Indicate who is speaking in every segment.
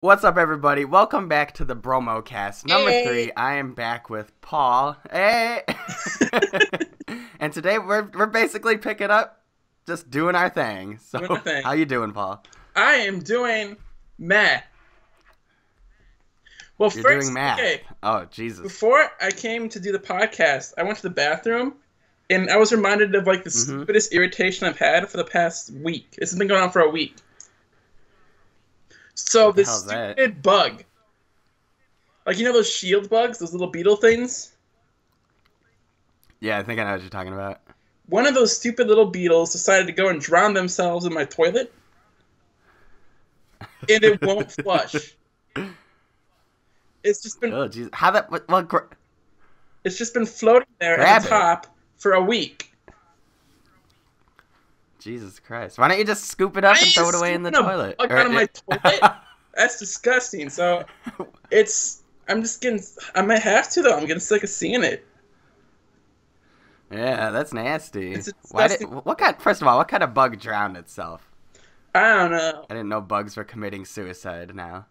Speaker 1: What's up, everybody? Welcome back to the Bromocast number
Speaker 2: Hey.
Speaker 1: 3. I am back with Paul. Hey! And today we're basically picking up, just doing our thing. So,
Speaker 2: Doing our thing.
Speaker 1: how you doing, Paul?
Speaker 2: I am doing math. Well,
Speaker 1: You're
Speaker 2: first,
Speaker 1: doing math.
Speaker 2: okay,
Speaker 1: Oh, Jesus.
Speaker 2: before I came to do the podcast, I went to the bathroom, and I was reminded of like the stupidest irritation I've had for the past week. This has been going on for a week. So
Speaker 1: What the
Speaker 2: this
Speaker 1: hell's that?
Speaker 2: stupid bug, like you know those shield bugs, those little beetle things.
Speaker 1: Yeah, I think I know what you're talking about.
Speaker 2: One of those stupid little beetles decided to go and drown themselves in my toilet, and it won't flush. It's just been
Speaker 1: Oh, Jesus. How that...
Speaker 2: It's just been floating there
Speaker 1: Grab
Speaker 2: at the top for a week.
Speaker 1: Jesus Christ. Why don't you just scoop it up and throw it away in the toilet?
Speaker 2: Out of my toilet? That's disgusting. So I might have to though. I'm getting sick of seeing it.
Speaker 1: Yeah, that's nasty.
Speaker 2: It's
Speaker 1: Why
Speaker 2: disgusting.
Speaker 1: First of all, what kind of bug drowned itself?
Speaker 2: I don't know.
Speaker 1: I didn't know bugs were committing suicide now.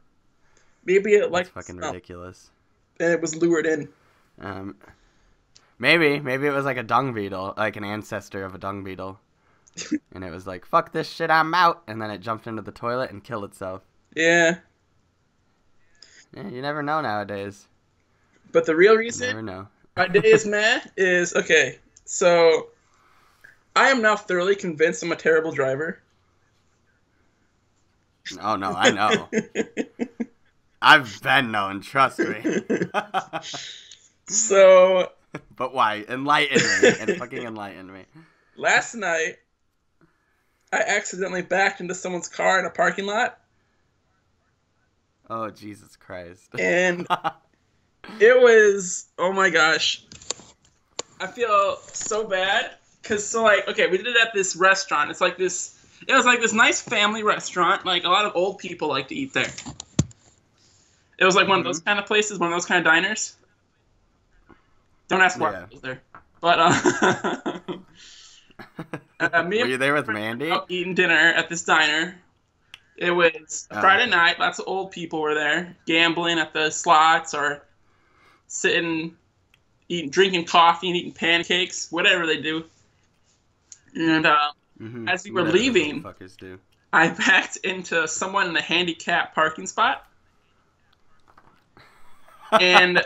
Speaker 2: Maybe it
Speaker 1: That's
Speaker 2: like
Speaker 1: fucking
Speaker 2: smell,
Speaker 1: ridiculous.
Speaker 2: and it was lured in.
Speaker 1: Maybe it was like a dung beetle, like an ancestor of a dung beetle. And it was like, fuck this shit, I'm out. And then it jumped into the toilet and killed itself.
Speaker 2: Yeah.
Speaker 1: Yeah, you never know nowadays.
Speaker 2: But the real
Speaker 1: You
Speaker 2: reason
Speaker 1: never know.
Speaker 2: my day is meh is okay. So I am now thoroughly convinced I'm a terrible driver.
Speaker 1: Oh, no, I know. I've been known, trust me.
Speaker 2: So
Speaker 1: But why? Enlighten me. And fucking enlighten me.
Speaker 2: last night I accidentally backed into someone's car in a parking lot.
Speaker 1: Oh, Jesus Christ.
Speaker 2: And it was, oh my gosh. I feel so bad. Because, okay, we did it at this restaurant. It was like this nice family restaurant. Like, a lot of old people like to eat there. It was like one of those kind of places, one of those kind of diners. Don't ask why I was there. But, me
Speaker 1: Were you there with Mandy?
Speaker 2: eating dinner at this diner. It was a Friday night. Lots of old people were there, gambling at the slots or sitting, drinking coffee and eating pancakes, whatever they do. And as we were
Speaker 1: Whatever those
Speaker 2: leaving,
Speaker 1: fuckers do.
Speaker 2: I backed into someone in the handicap parking spot. And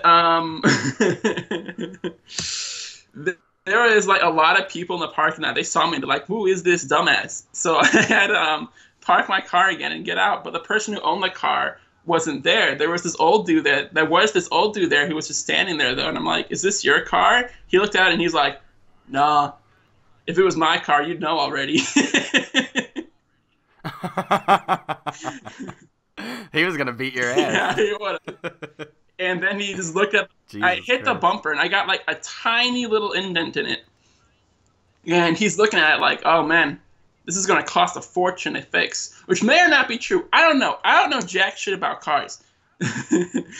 Speaker 2: there was like a lot of people in the parking lot. They saw me and they're like, "Who is this dumbass?" So I had to park my car again and get out. But the person who owned the car wasn't there. There was this old dude there who was just standing there though. And I'm like, "Is this your car?" He looked at it and he's like, "Nah. If it was my car, you'd know already."
Speaker 1: He was gonna beat your
Speaker 2: Yeah,
Speaker 1: ass.
Speaker 2: he would. And then he just looked at. I hit the bumper and I got like a tiny little indent in it. And he's looking at it like, "Oh man, this is gonna cost a fortune to fix," which may or not be true. I don't know. I don't know jack shit about cars.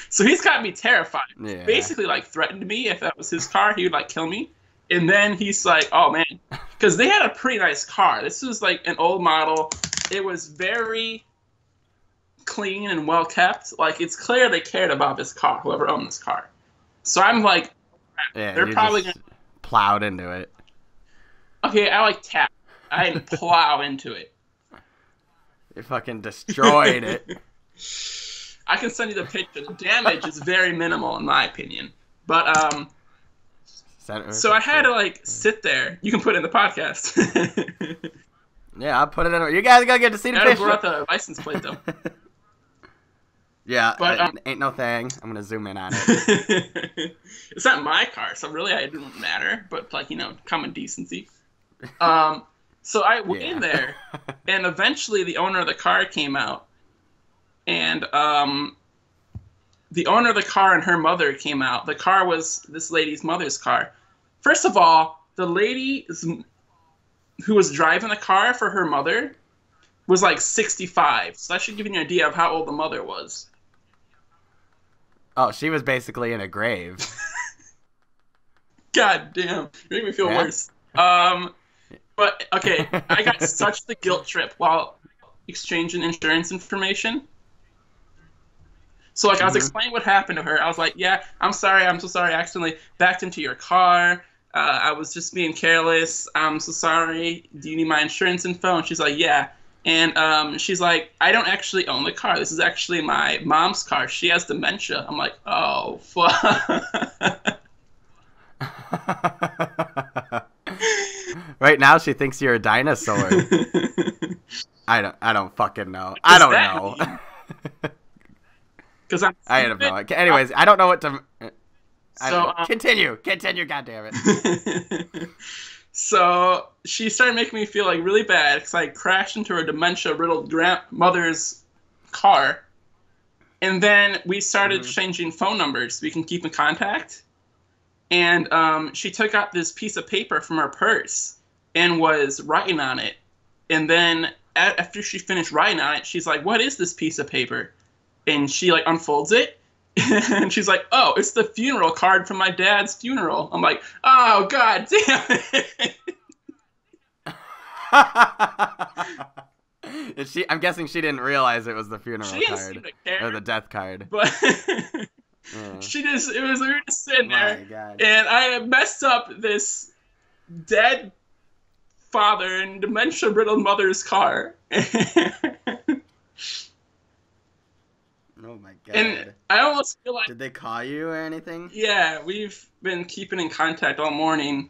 Speaker 2: So he's got me terrified.
Speaker 1: Yeah.
Speaker 2: Basically, like threatened me if that was his car, he would like kill me. And then he's like, "Oh man," because they had a pretty nice car. This was like an old model. It was very clean and well kept. Like it's clear they cared about this car, whoever owned this car. So I'm like,
Speaker 1: Yeah,
Speaker 2: they're
Speaker 1: you
Speaker 2: probably
Speaker 1: just plowed into it.
Speaker 2: okay. I like tap. I didn't plow into it.
Speaker 1: You fucking destroyed it.
Speaker 2: I can send you the picture. The damage is very minimal in my opinion. But so I had to like sit there. You can put it in the podcast.
Speaker 1: Yeah, I'll put it in. You guys gotta get to see the
Speaker 2: I gotta
Speaker 1: picture.
Speaker 2: blur out the license plate though.
Speaker 1: Yeah,
Speaker 2: But,
Speaker 1: ain't no thing. I'm gonna zoom in on it.
Speaker 2: It's not my car, so really it didn't matter. But like common decency. So I went in there, and eventually the owner of the car came out, and the owner of the car and her mother came out. The car was this lady's mother's car. First of all, the lady who was driving the car for her mother was like 65. So that should give you an idea of how old the mother was.
Speaker 1: Oh, she was basically in a grave.
Speaker 2: God damn. You make me feel worse. But, okay, I got such the guilt trip while exchanging insurance information. So like I was explaining what happened to her. I was like, yeah, I'm sorry, I'm so sorry. I accidentally backed into your car. I was just being careless. I'm so sorry. Do you need my insurance info? And she's like, yeah. And she's like, I don't actually own the car. This is actually my mom's car. She has dementia. I'm like, oh fuck.
Speaker 1: Right now, she thinks you're a dinosaur. I don't fucking know. I don't know.
Speaker 2: Because
Speaker 1: I have no. Anyways, I don't know what to.
Speaker 2: So
Speaker 1: continue. God damn it.
Speaker 2: So she started making me feel like really bad because I crashed into her dementia-riddled grandmother's car, and then we started changing phone numbers so we can keep in contact. And she took out this piece of paper from her purse and was writing on it. And then after she finished writing on it, she's like, "What is this piece of paper?" And she like unfolds it. And she's like, "Oh, it's the funeral card from my dad's funeral." I'm like, "Oh, god damn
Speaker 1: it." I'm guessing she didn't realize it was the funeral card or the death card.
Speaker 2: But it was we were just sitting there, and I had messed up this dead father and dementia-riddled mother's car.
Speaker 1: Oh my god.
Speaker 2: And I almost feel like...
Speaker 1: Did they call you or anything?
Speaker 2: Yeah, we've been keeping in contact all morning.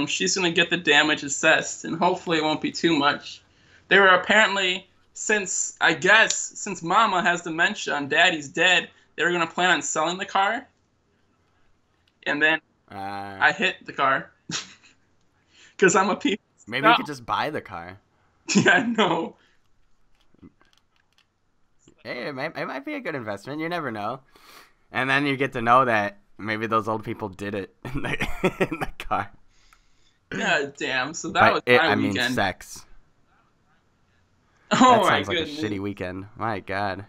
Speaker 2: She's going to get the damage assessed, and hopefully it won't be too much. They were apparently, since Mama has dementia and Daddy's dead, they were going to plan on selling the car. And then I hit the car. Because I'm a piece.
Speaker 1: Maybe you could just buy the car.
Speaker 2: Yeah, no.
Speaker 1: Hey, it might be a good investment. You never know. And then you get to know that maybe those old people did it in the car.
Speaker 2: God damn. So that was my weekend.
Speaker 1: I mean, sex.
Speaker 2: Oh,
Speaker 1: that sounds
Speaker 2: my
Speaker 1: like
Speaker 2: goodness.
Speaker 1: a shitty weekend. My God.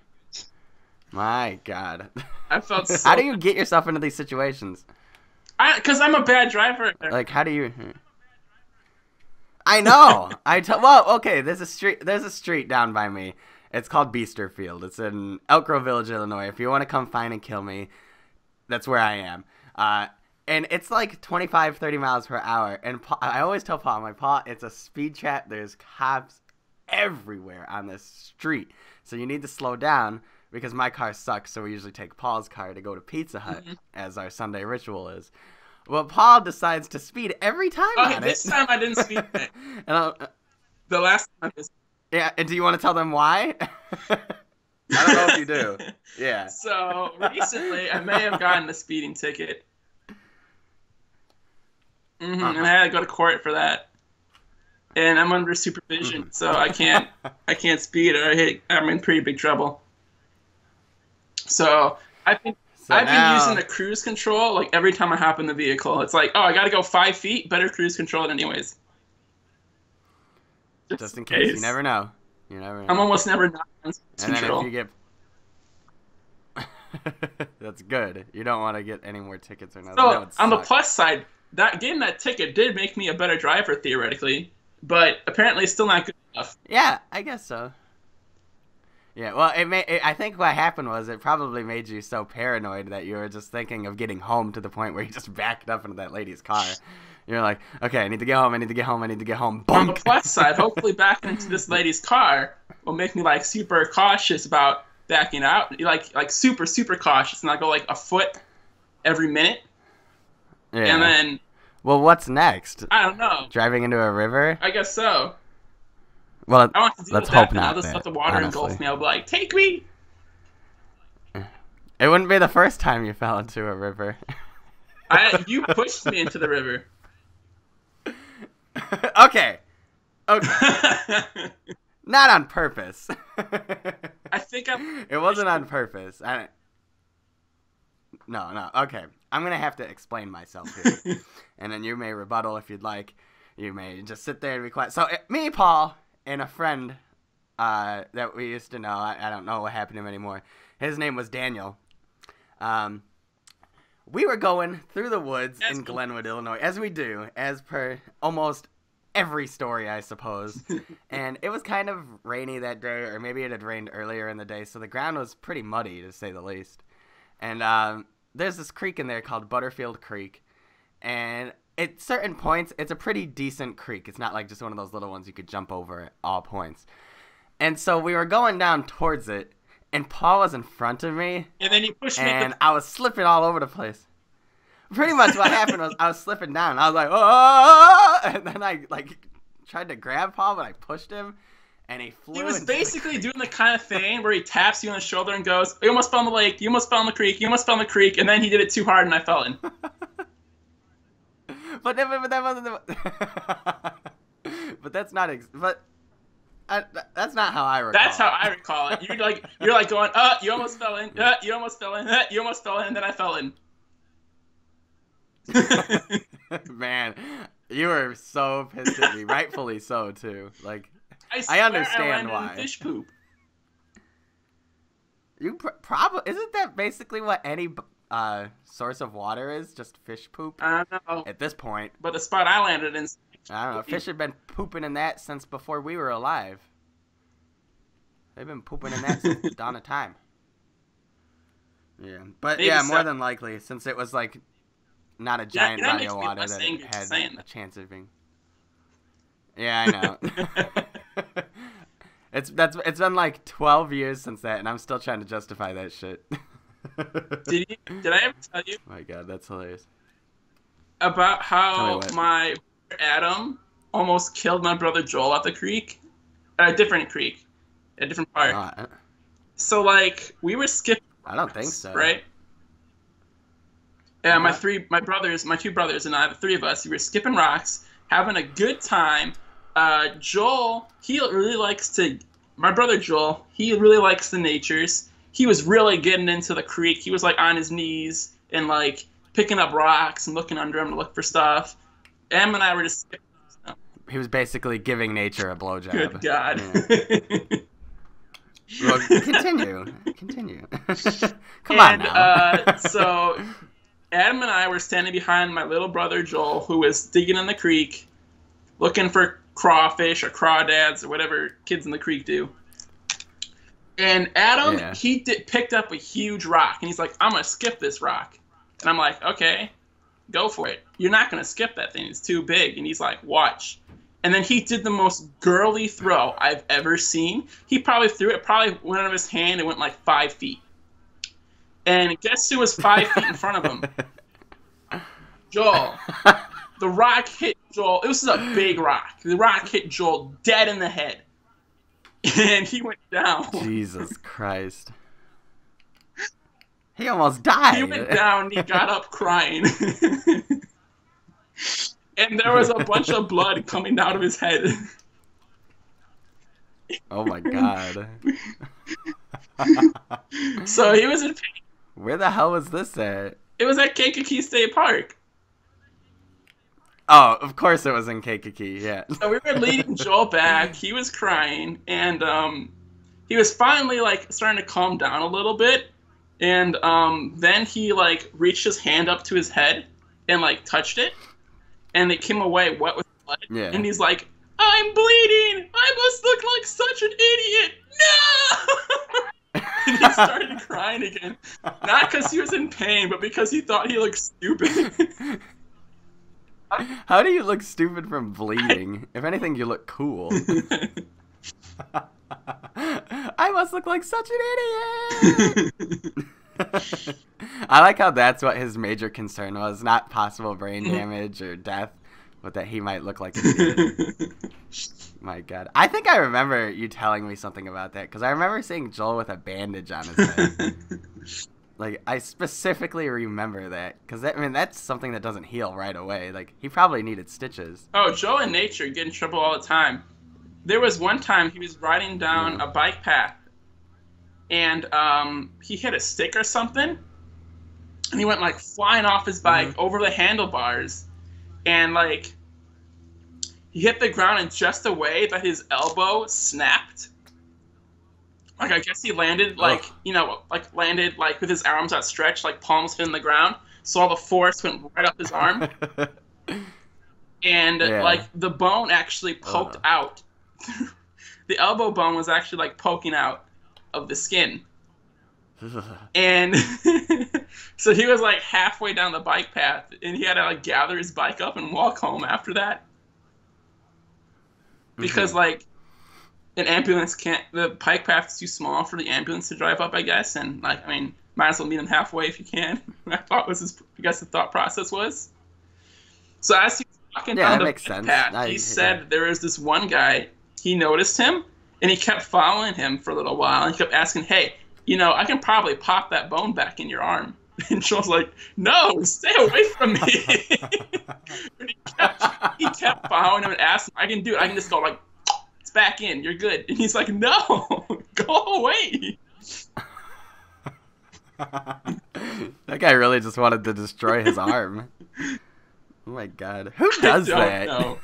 Speaker 1: My God.
Speaker 2: I felt so...
Speaker 1: How do you get yourself into these situations?
Speaker 2: Because I'm a bad driver.
Speaker 1: Like, how do you... I know. Well, okay, there's a street down by me. It's called Beesterfield. It's in Elk Grove Village, Illinois. If you want to come find and kill me, that's where I am. And it's like 25, 30 miles per hour. And I always tell Paul, I'm like, Paul, it's a speed trap. There's cops everywhere on this street. So you need to slow down because my car sucks. So we usually take Paul's car to go to Pizza Hut as our Sunday ritual is. Well, Paul decides to speed every time on it.
Speaker 2: This time I didn't speed it. The last time I
Speaker 1: Yeah, and do you want to tell them why? I don't know if you do. Yeah.
Speaker 2: So, recently, I may have gotten a speeding ticket. And I had to go to court for that. And I'm under supervision, so I can't speed or I'm in pretty big trouble. So, I've been using the cruise control, like, every time I hop in the vehicle. It's like, oh, I gotta go 5 feet, better cruise control it anyways.
Speaker 1: Just in case. You never know.
Speaker 2: I'm almost never not on control.
Speaker 1: And then if you get... That's good. You don't want to get any more tickets or nothing.
Speaker 2: So, on the plus side, getting that ticket did make me a better driver, theoretically. But apparently it's still not good enough.
Speaker 1: Yeah, I guess so. Yeah, well, I think what happened was it probably made you so paranoid that you were just thinking of getting home to the point where you just backed up into that lady's car. You're like, okay, I need to get home, I need to get home, I need to get home. Bonk!
Speaker 2: On the plus side, hopefully backing into this lady's car will make me, like, super cautious about backing out. Like super, super cautious, and I go, like, a foot every minute.
Speaker 1: Yeah.
Speaker 2: And then...
Speaker 1: Well, what's next?
Speaker 2: I don't know.
Speaker 1: Driving into a river?
Speaker 2: I guess so.
Speaker 1: Well,
Speaker 2: I want to deal
Speaker 1: let's
Speaker 2: with that,
Speaker 1: hope not.
Speaker 2: I'll just let the water engulf me. I'll be like, take me!
Speaker 1: It wouldn't be the first time you fell into a river.
Speaker 2: You pushed me into the river.
Speaker 1: Okay. Not on purpose.
Speaker 2: I think
Speaker 1: It wasn't on purpose. No. Okay. I'm going to have to explain myself here. And then you may rebuttal if you'd like. You may just sit there and be quiet. So, me, Paul, and a friend that we used to know, I don't know what happened to him anymore. His name was Daniel. We were going through the woods in Glenwood, Illinois, as we do, as per almost every story, I suppose. And it was kind of rainy that day, or maybe it had rained earlier in the day, so the ground was pretty muddy, to say the least. And there's this creek in there called Butterfield Creek, and at certain points, it's a pretty decent creek. It's not like just one of those little ones you could jump over at all points. And so we were going down towards it, and Paul was in front of me.
Speaker 2: And then you pushed me.
Speaker 1: And I was slipping all over the place. Pretty much what happened was I was slipping down. I was like, oh! And then I tried to grab Paul, but I pushed him, and he flew.
Speaker 2: He was basically doing the kind of thing where he taps you on the shoulder and goes, "You almost fell in the lake. You almost fell in the creek. You almost fell in the creek." And then he did it too hard, and I fell in.
Speaker 1: But that wasn't the. But that's not. That's not how I recall.
Speaker 2: That's how I recall it. You're like going, you almost fell in. You almost fell in. You almost fell in. And then I fell in.
Speaker 1: Man, you were so pissed at me, rightfully so too. Like, I understand why.
Speaker 2: In fish poop.
Speaker 1: You probably isn't that basically what any source of water is? Just fish poop.
Speaker 2: I don't know.
Speaker 1: At this point,
Speaker 2: but the spot I landed in.
Speaker 1: I don't know. Fish have been pooping in that since before we were alive. They've been pooping in that since the dawn of time. Yeah, but maybe yeah, more than likely, since it was like not a giant body of water that it had a chance of being. Yeah, I know. It's been like 12 years since that, and I'm still trying to justify that shit.
Speaker 2: Did I ever tell you?
Speaker 1: Oh my God, that's hilarious.
Speaker 2: About how my Adam almost killed my brother Joel at the creek, at a different creek, a different part. So like we were skipping.
Speaker 1: I don't think so.
Speaker 2: Right. And my two brothers, and I, the three of us, we were skipping rocks, having a good time. Joel, my brother Joel, he really likes the natures. He was really getting into the creek. He was like on his knees and like picking up rocks and looking under him to look for stuff. Em and I were just skipping stuff.
Speaker 1: He was basically giving nature a blowjob.
Speaker 2: Good God.
Speaker 1: Yeah. Well, continue. Come on now.
Speaker 2: So Adam and I were standing behind my little brother Joel, who was digging in the creek, looking for crawfish or crawdads or whatever kids in the creek do. And Adam, he picked up a huge rock, and he's like, "I'm gonna skip this rock." And I'm like, "Okay, go for it. You're not gonna skip that thing. It's too big." And he's like, "Watch." And then he did the most girly throw I've ever seen. He probably threw it, went out of his hand and went like 5 feet. And guess who was 5 feet in front of him? Joel. The rock hit Joel. It was a big rock. The rock hit Joel dead in the head. And he went down.
Speaker 1: Jesus Christ. He almost died.
Speaker 2: He went down and he got up crying. And there was a bunch of blood coming out of his head.
Speaker 1: Oh my God.
Speaker 2: So he was in pain.
Speaker 1: Where the hell was this at?
Speaker 2: It was at Kankakee State Park.
Speaker 1: Oh, of course it was in Kankakee, yeah.
Speaker 2: So we were leading Joel back. He was crying, and he was finally like starting to calm down a little bit. And then he like reached his hand up to his head and like touched it, and it came away wet with blood.
Speaker 1: Yeah.
Speaker 2: And he's like, "I'm bleeding. I must look like such an idiot. No!" And he started crying again, not because he was in pain, but because he thought he looked stupid.
Speaker 1: How do you look stupid from bleeding? If anything, you look cool. I must look like such an idiot. I like how that's what his major concern was, not possible brain damage or death, but that he might look like an idiot. My God. I think I remember you telling me something about that, because I remember seeing Joel with a bandage on his head. Like, I specifically remember that, because that's something that doesn't heal right away. Like, he probably needed stitches.
Speaker 2: Oh, Joel in nature get in trouble all the time. There was one time he was riding down a bike path, and he hit a stick or something, and he went, like, flying off his bike over the handlebars, and, like, he hit the ground in just a way that his elbow snapped. Like, I guess he landed, like, landed, like, with his arms outstretched, like, palms hitting the ground. So all the force went right up his arm. And, like, the bone actually poked out. The elbow bone was actually, like, poking out of the skin. And So he was like halfway down the bike path, and he had to like gather his bike up and walk home after that because like an ambulance can't. The bike path is too small for the ambulance to drive up, I guess. And like, I mean, might as well meet him halfway if you can. I thought was his. I guess the thought process was. So as he was walking down the bike path, he said there was this one guy. He noticed him, and he kept following him for a little while. And he kept asking, "Hey, you know, I can probably pop that bone back in your arm." And Joel's like, "No, stay away from me." And he kept following him and asking, "I can do it. I can just go like, it's back in. You're good." And he's like, "No, go away."
Speaker 1: That guy really just wanted to destroy his arm. Oh my god, who does that?
Speaker 2: Know.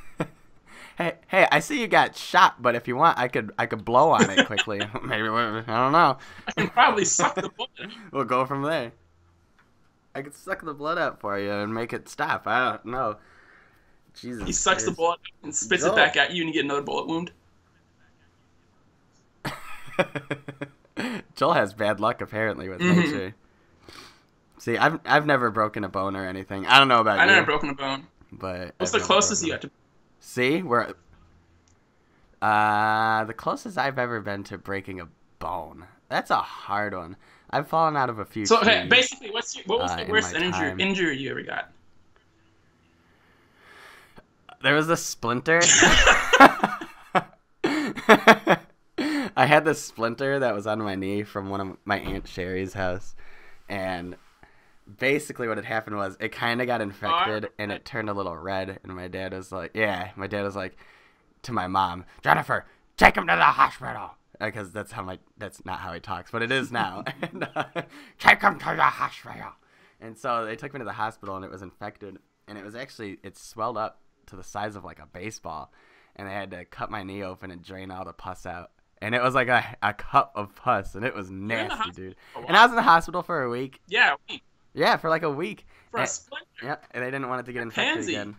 Speaker 1: Hey, I see you got shot, but if you want, I could blow on it quickly. Maybe I don't know.
Speaker 2: I can probably suck the blood.
Speaker 1: We'll go from there. I could suck the blood out for you and make it stop. I don't know. Jesus.
Speaker 2: He sucks the bullet and spits it back at you, and you get another bullet wound.
Speaker 1: Joel has bad luck apparently with nature. See, I've never broken a bone or anything. I don't know about you.
Speaker 2: I've never broken a bone.
Speaker 1: But
Speaker 2: what's the closest you got to?
Speaker 1: See, we're the closest I've ever been to breaking a bone. That's a hard one. I've fallen out of a few.
Speaker 2: So okay, basically, what was the worst injury you ever got?
Speaker 1: There was a splinter. I had this splinter that was on my knee from one of my Aunt Sherry's house, and basically what had happened was it kind of got infected and it turned a little red, and my dad was like to my mom, "Jennifer, take him to the hospital," because that's not how he talks, but it is now. And, take him to the hospital. And so they took me to the hospital, and it was infected, and it swelled up to the size of like a baseball, and they had to cut my knee open and drain all the pus out. And it was like a cup of pus, and it was nasty, dude. And I was in the hospital for a week.
Speaker 2: Yeah, a week.
Speaker 1: Yeah, for like a week.
Speaker 2: For a splinter.
Speaker 1: Yeah, and they didn't want it to get infected again.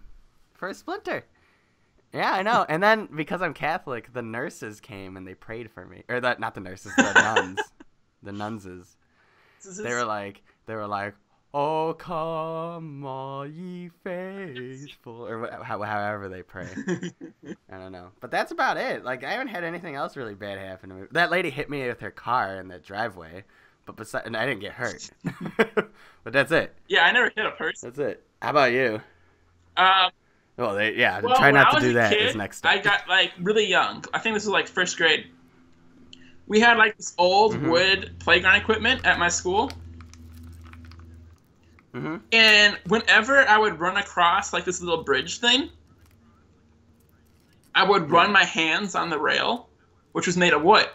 Speaker 1: For a splinter. Yeah, I know. And then because I'm Catholic, the nurses came and they prayed for me. Or not the nurses, the nuns. The nunses. They were like, "Oh, come all ye faithful," or however they pray. I don't know, but that's about it. Like, I haven't had anything else really bad happen to me. That lady hit me with her car in the driveway, and I didn't get hurt. But that's it.
Speaker 2: Yeah, I never hit a person.
Speaker 1: That's it. How about you?
Speaker 2: Well,
Speaker 1: try not to do that. Is next step.
Speaker 2: I got like really young. I think this was like first grade. We had like this old wood playground equipment at my school. And whenever I would run across like this little bridge thing, I would run my hands on the rail, which was made of wood.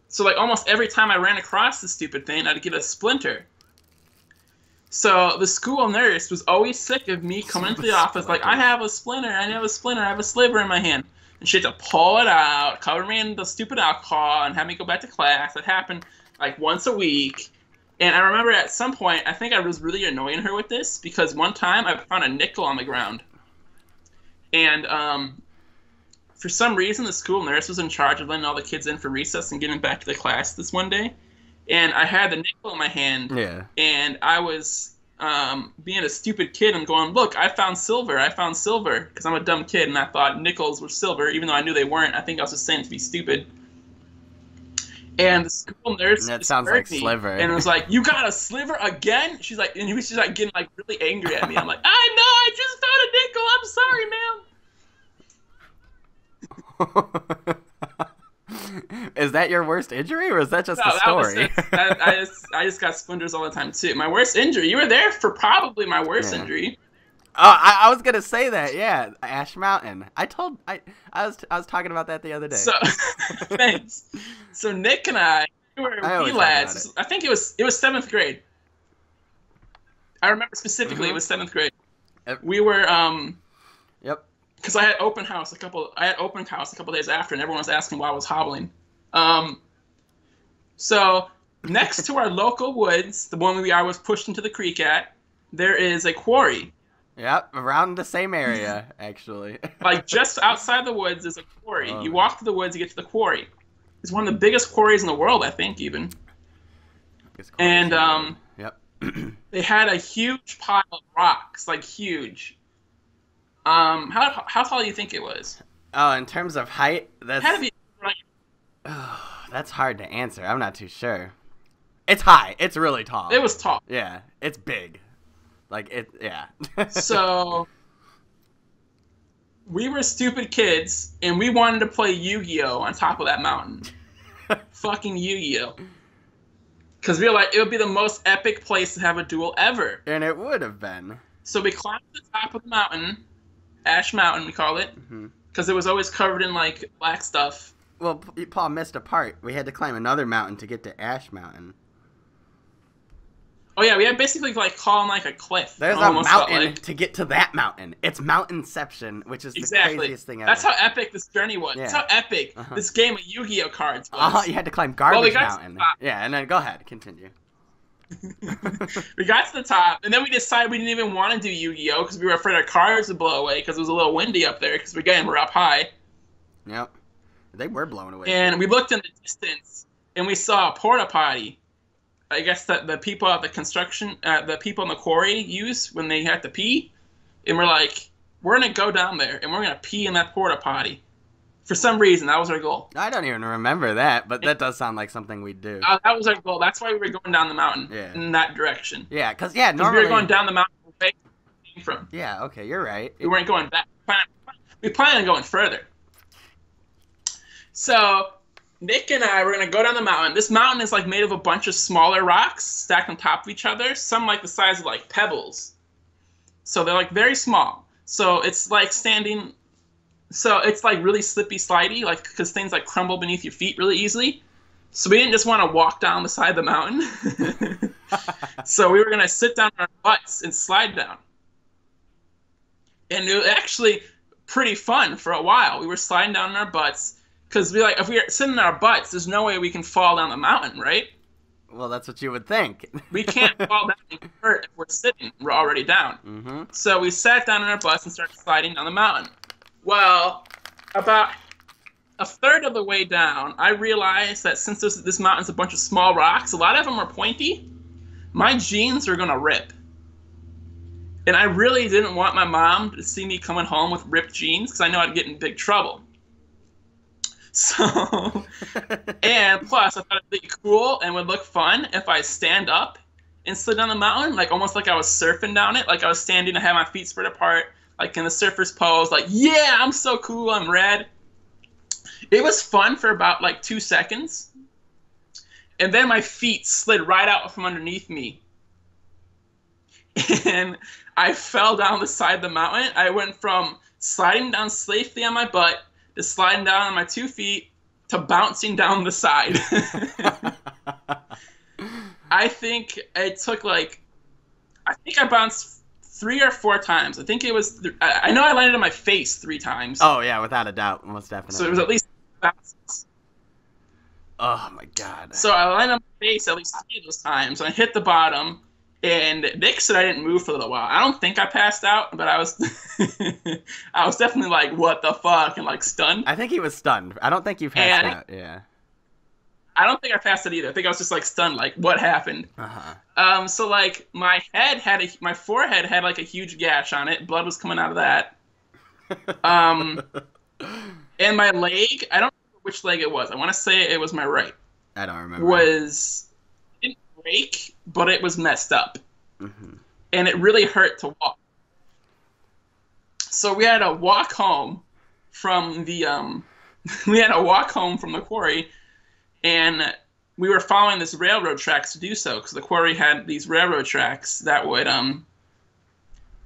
Speaker 2: So like almost every time I ran across this stupid thing, I'd get a splinter. So the school nurse was always sick of me coming into the office like, "I have a splinter, I have a splinter, I have a sliver in my hand." And she had to pull it out, cover me in the stupid alcohol, and have me go back to class. It happened like once a week. And I remember at some point, I think I was really annoying her with this, because one time I found a nickel on the ground. And for some reason, the school nurse was in charge of letting all the kids in for recess and getting back to the class this one day. And I had the nickel in my hand, and I was being a stupid kid and going, "Look, I found silver, because I'm a dumb kid, and I thought nickels were silver, even though I knew they weren't. I think I was just saying it to be stupid. And the school nurse
Speaker 1: sounds like sliver.
Speaker 2: And it was like, "You got a sliver again?" She's like, and she's like getting like really angry at me. I'm like, "I know, I just found a nickel. I'm sorry, ma'am."
Speaker 1: Is that your worst injury, or is that just the story?
Speaker 2: I just got splinters all the time too. My worst injury. You were there for probably my worst injury.
Speaker 1: Oh, I was gonna say that. Yeah, Ash Mountain. I was talking about that the other day.
Speaker 2: So thanks. So Nick and I were wee lads. I think it was 7th grade. I remember specifically it was 7th grade. We were
Speaker 1: Yep.
Speaker 2: Because I had open house a couple days after, and everyone was asking why I was hobbling. So next to our local woods, the one I was pushed into the creek at, there is a quarry.
Speaker 1: Yep, around the same area, actually.
Speaker 2: Like just outside the woods is a quarry. You walk through the woods, you get to the quarry. It's one of the biggest quarries in the world, I think, even. And
Speaker 1: Yep.
Speaker 2: They had a huge pile of rocks, like huge. How tall do you think it was?
Speaker 1: Oh, in terms of height,
Speaker 2: It had to be.
Speaker 1: that's hard to answer. I'm not too sure. It's high. It's really tall.
Speaker 2: It was tall.
Speaker 1: Yeah, it's big. Like it. Yeah.
Speaker 2: So we were stupid kids, and we wanted to play Yu-Gi-Oh on top of that mountain. Fucking Yu-Gi-Oh. Because we were like, it would be the most epic place to have a duel ever.
Speaker 1: And it would have been.
Speaker 2: So we climbed to the top of the mountain, Ash Mountain, we call it, because it was always covered in like black stuff.
Speaker 1: Well, Paul missed a part. We had to climb another mountain to get to Ash Mountain.
Speaker 2: Oh yeah, we had basically like calling like a cliff.
Speaker 1: There's a mountain to get to that mountain. It's Mountainception, which is the craziest thing ever.
Speaker 2: That's how epic this journey was. Yeah. That's how epic this game of Yu-Gi-Oh cards was.
Speaker 1: You had to climb Garbage Mountain. Yeah, and then go ahead, continue.
Speaker 2: We got to the top, and then we decided we didn't even want to do Yu-Gi-Oh because we were afraid our cards would blow away because it was a little windy up there because we're up high.
Speaker 1: Yep, they were blown away.
Speaker 2: And we looked in the distance, and we saw a porta potty. I guess that the people at the construction, the people in the quarry use when they have to pee. And we're like, we're going to go down there and we're going to pee in that porta potty. For some reason, that was our goal.
Speaker 1: I don't even remember that, but that does sound like something we'd do.
Speaker 2: That was our goal. That's why we were going down the mountain in that direction.
Speaker 1: Yeah, because, normally...
Speaker 2: we were going down the mountain where we came from.
Speaker 1: Yeah, okay, you're right.
Speaker 2: We weren't going back. We planned on going further. So... Nick and I were going to go down the mountain. This mountain is like made of a bunch of smaller rocks stacked on top of each other, some like the size of like pebbles. So they're like very small. So it's like standing, so it's like really slippy slidey, like because things like crumble beneath your feet really easily. So we didn't just want to walk down the side of the mountain. So we were going to sit down on our butts and slide down. And it was actually pretty fun for a while. We were sliding down on our butts. Because if we're sitting in our butts, there's no way we can fall down the mountain, right?
Speaker 1: Well, that's what you would think.
Speaker 2: We can't fall down and get hurt if we're sitting. We're already down.
Speaker 1: Mm-hmm.
Speaker 2: So we sat down in our butts and started sliding down the mountain. Well, about a third of the way down, I realized that since this mountain's a bunch of small rocks, a lot of them are pointy, my jeans are going to rip. And I really didn't want my mom to see me coming home with ripped jeans because I know I'd get in big trouble. So, and plus, I thought it'd be cool and would look fun if I stand up and slid down the mountain, like almost like I was surfing down it. Like I was standing, I had my feet spread apart, like in the surfer's pose, like, yeah, I'm so cool, I'm red. It was fun for about like 2 seconds. And then my feet slid right out from underneath me. And I fell down the side of the mountain. I went from sliding down safely on my butt to sliding down on my 2 feet to bouncing down the side. I think it took I think I bounced 3 or 4 times. I think it was, I know I landed on my face 3 times.
Speaker 1: Oh yeah, without a doubt, most definitely.
Speaker 2: So it was at least bounces.
Speaker 1: Oh my god.
Speaker 2: So I landed on my face at least 3 of those times, and I hit the bottom. And Nick said I didn't move for a little while. I don't think I passed out, but I was I was definitely like, what the fuck, and like stunned.
Speaker 1: I think he was stunned. I don't think you passed out, yeah.
Speaker 2: I don't think I passed it either. I think I was just like stunned, like what happened? So like my forehead had like a huge gash on it. Blood was coming out of that. And my leg, I don't remember which leg it was. I want to say it was my right.
Speaker 1: I don't remember.
Speaker 2: Didn't break, but it was messed up. And it really hurt to walk. So we had to walk home from the quarry, and we were following this railroad tracks to do so because the quarry had these railroad tracks that would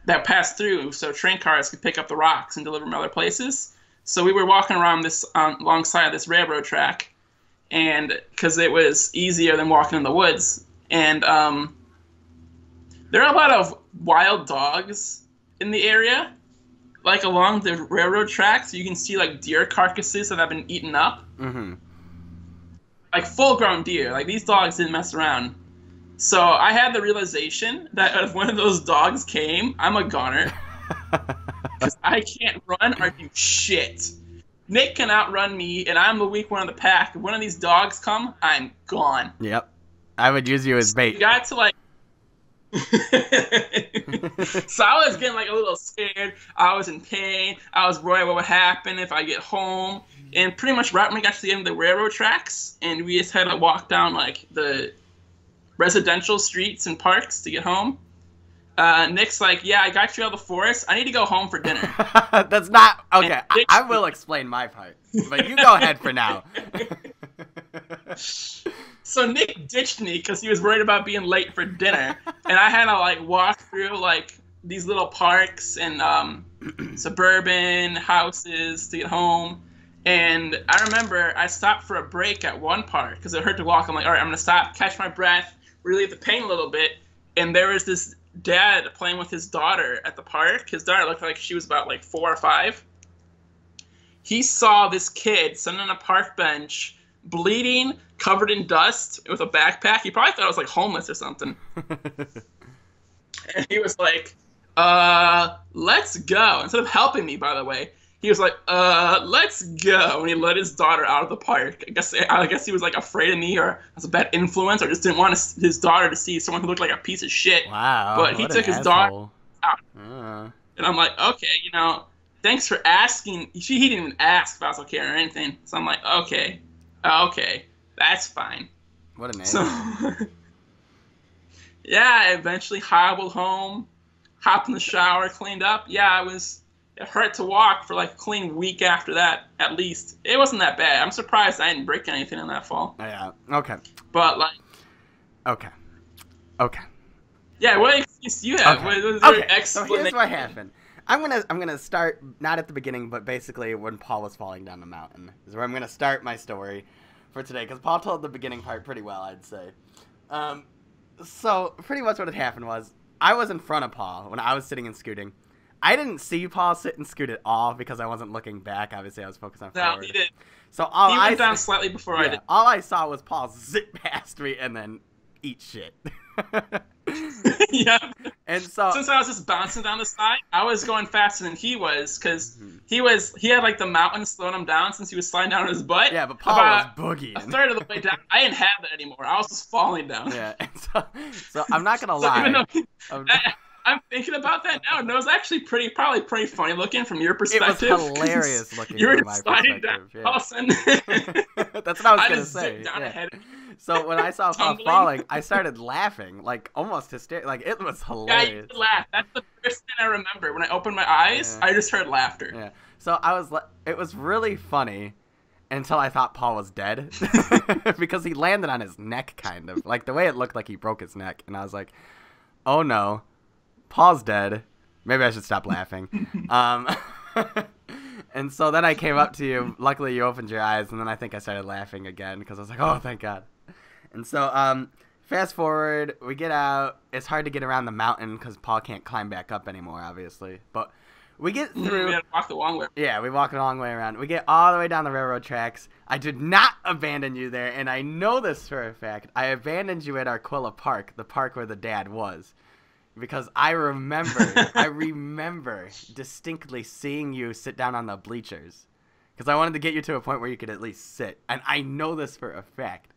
Speaker 2: that passed through, so train cars could pick up the rocks and deliver them other places. So we were walking around this alongside of this railroad track, and because it was easier than walking in the woods, and there are a lot of wild dogs in the area, like along the railroad tracks. You can see like deer carcasses that have been eaten up, like full-grown deer. Like these dogs didn't mess around. So I had the realization that if one of those dogs came, I'm a goner. Because I can't run or do shit. Nick can outrun me, and I'm the weak one of the pack. If one of these dogs come, I'm gone.
Speaker 1: Yep. I would use you as bait.
Speaker 2: We got to like, So I was getting like a little scared. I was in pain. I was worried what would happen if I get home. And pretty much right when we got to the end of the railroad tracks, and we just had to walk down like the residential streets and parks to get home. Nick's like, "Yeah, I got you out of the forest. I need to go home for dinner."
Speaker 1: That's not okay. I will explain my part, but you go ahead for now.
Speaker 2: So Nick ditched me because he was worried about being late for dinner, and I had to like walk through like these little parks and suburban houses to get home. And I remember I stopped for a break at one park because it hurt to walk. I'm like, all right, I'm gonna stop, catch my breath, relieve the pain a little bit. And there was this dad playing with his daughter at the park. His daughter looked like she was about like 4 or 5. He saw this kid sitting on a park bench, bleeding, covered in dust, with a backpack. He probably thought I was like homeless or something. And he was like, let's go. Instead of helping me, by the way, he was like, let's go. And he let his daughter out of the park. I guess he was like afraid of me, or as a bad influence, or just didn't want his daughter to see someone who looked like a piece of shit.
Speaker 1: Wow.
Speaker 2: But he took his daughter out. And I'm like, okay, thanks for asking. He didn't even ask if I was okay or anything. So I'm like, okay, that's fine.
Speaker 1: What a name.
Speaker 2: So, yeah, I eventually hobbled home, hopped in the shower, cleaned up. Yeah, it hurt to walk for like a clean week after that, at least. It wasn't that bad. I'm surprised I didn't break anything in that fall.
Speaker 1: Yeah, okay.
Speaker 2: But like...
Speaker 1: Okay.
Speaker 2: Yeah, what excuse do you have?
Speaker 1: Okay.
Speaker 2: What was your explanation?
Speaker 1: So here's what happened. I'm gonna start, not at the beginning, but basically when Paul was falling down the mountain is where I'm gonna start my story for today, because Paul told the beginning part pretty well, I'd say. So pretty much what had happened was I was in front of Paul when I was sitting and scooting. I didn't see Paul sit and scoot at all because I wasn't looking back. Obviously, I was focused on forward.
Speaker 2: No, he did.
Speaker 1: So
Speaker 2: he went down slightly before I did.
Speaker 1: All I saw was Paul zip past me and then eat shit.
Speaker 2: Yeah.
Speaker 1: And so
Speaker 2: since I was just bouncing down the side, I was going faster than he was, because he had like the mountain slowing him down since he was sliding down on his butt.
Speaker 1: Yeah, but Paul was boogieing.
Speaker 2: A third of the way down. I didn't have that anymore. I was just falling down.
Speaker 1: Yeah. And so I'm not gonna lie.
Speaker 2: Even though I'm thinking about that now, and it was actually probably pretty funny looking from your perspective.
Speaker 1: It was hilarious looking
Speaker 2: you were
Speaker 1: from my
Speaker 2: sliding
Speaker 1: perspective.
Speaker 2: down, all of a sudden.
Speaker 1: That's what I was gonna
Speaker 2: just
Speaker 1: say.
Speaker 2: Down ahead.
Speaker 1: So when I saw Paul falling, I started laughing, like almost hysterical. Like it was hilarious.
Speaker 2: Yeah, you did laugh. That's the first thing I remember. When I opened my eyes, I just heard laughter.
Speaker 1: Yeah. So it was really funny until I thought Paul was dead because he landed on his neck, kind of like the way it looked like he broke his neck, and I was like, oh no. Paul's dead. Maybe I should stop laughing. And so then I came up to you. Luckily, you opened your eyes, and then I think I started laughing again because I was like, oh, thank God. And so fast forward, we get out. It's hard to get around the mountain because Paul can't climb back up anymore, obviously. But we get through.
Speaker 2: We had to walk the long way.
Speaker 1: Yeah, we walk the long way around. We get all the way down the railroad tracks. I did not abandon you there, and I know this for a fact. I abandoned you at Arquilla Park, the park where the dad was. Because I remember distinctly seeing you sit down on the bleachers. Because I wanted to get you to a point where you could at least sit. And I know this for a fact.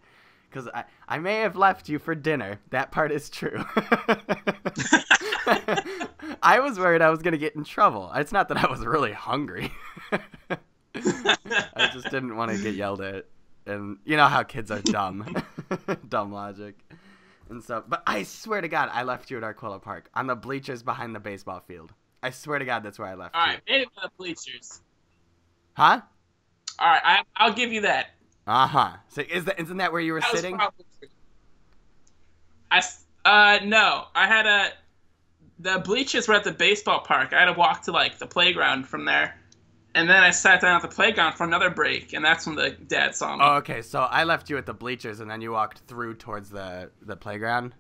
Speaker 1: Because I may have left you for dinner. That part is true. I was worried I was going to get in trouble. It's not that I was really hungry. I just didn't want to get yelled at. And you know how kids are dumb. Dumb logic. And so, but I swear to God, I left you at Arquilla Park on the bleachers behind the baseball field. I swear to God, that's where I left you.
Speaker 2: All right, maybe the bleachers.
Speaker 1: Huh?
Speaker 2: All right, I'll give you that.
Speaker 1: So isn't that where you were sitting?
Speaker 2: No, the bleachers were at the baseball park. I had to walk to like the playground from there. And then I sat down at the playground for another break, and that's when the dad saw me.
Speaker 1: Oh, okay. So I left you at the bleachers, and then you walked through towards the playground?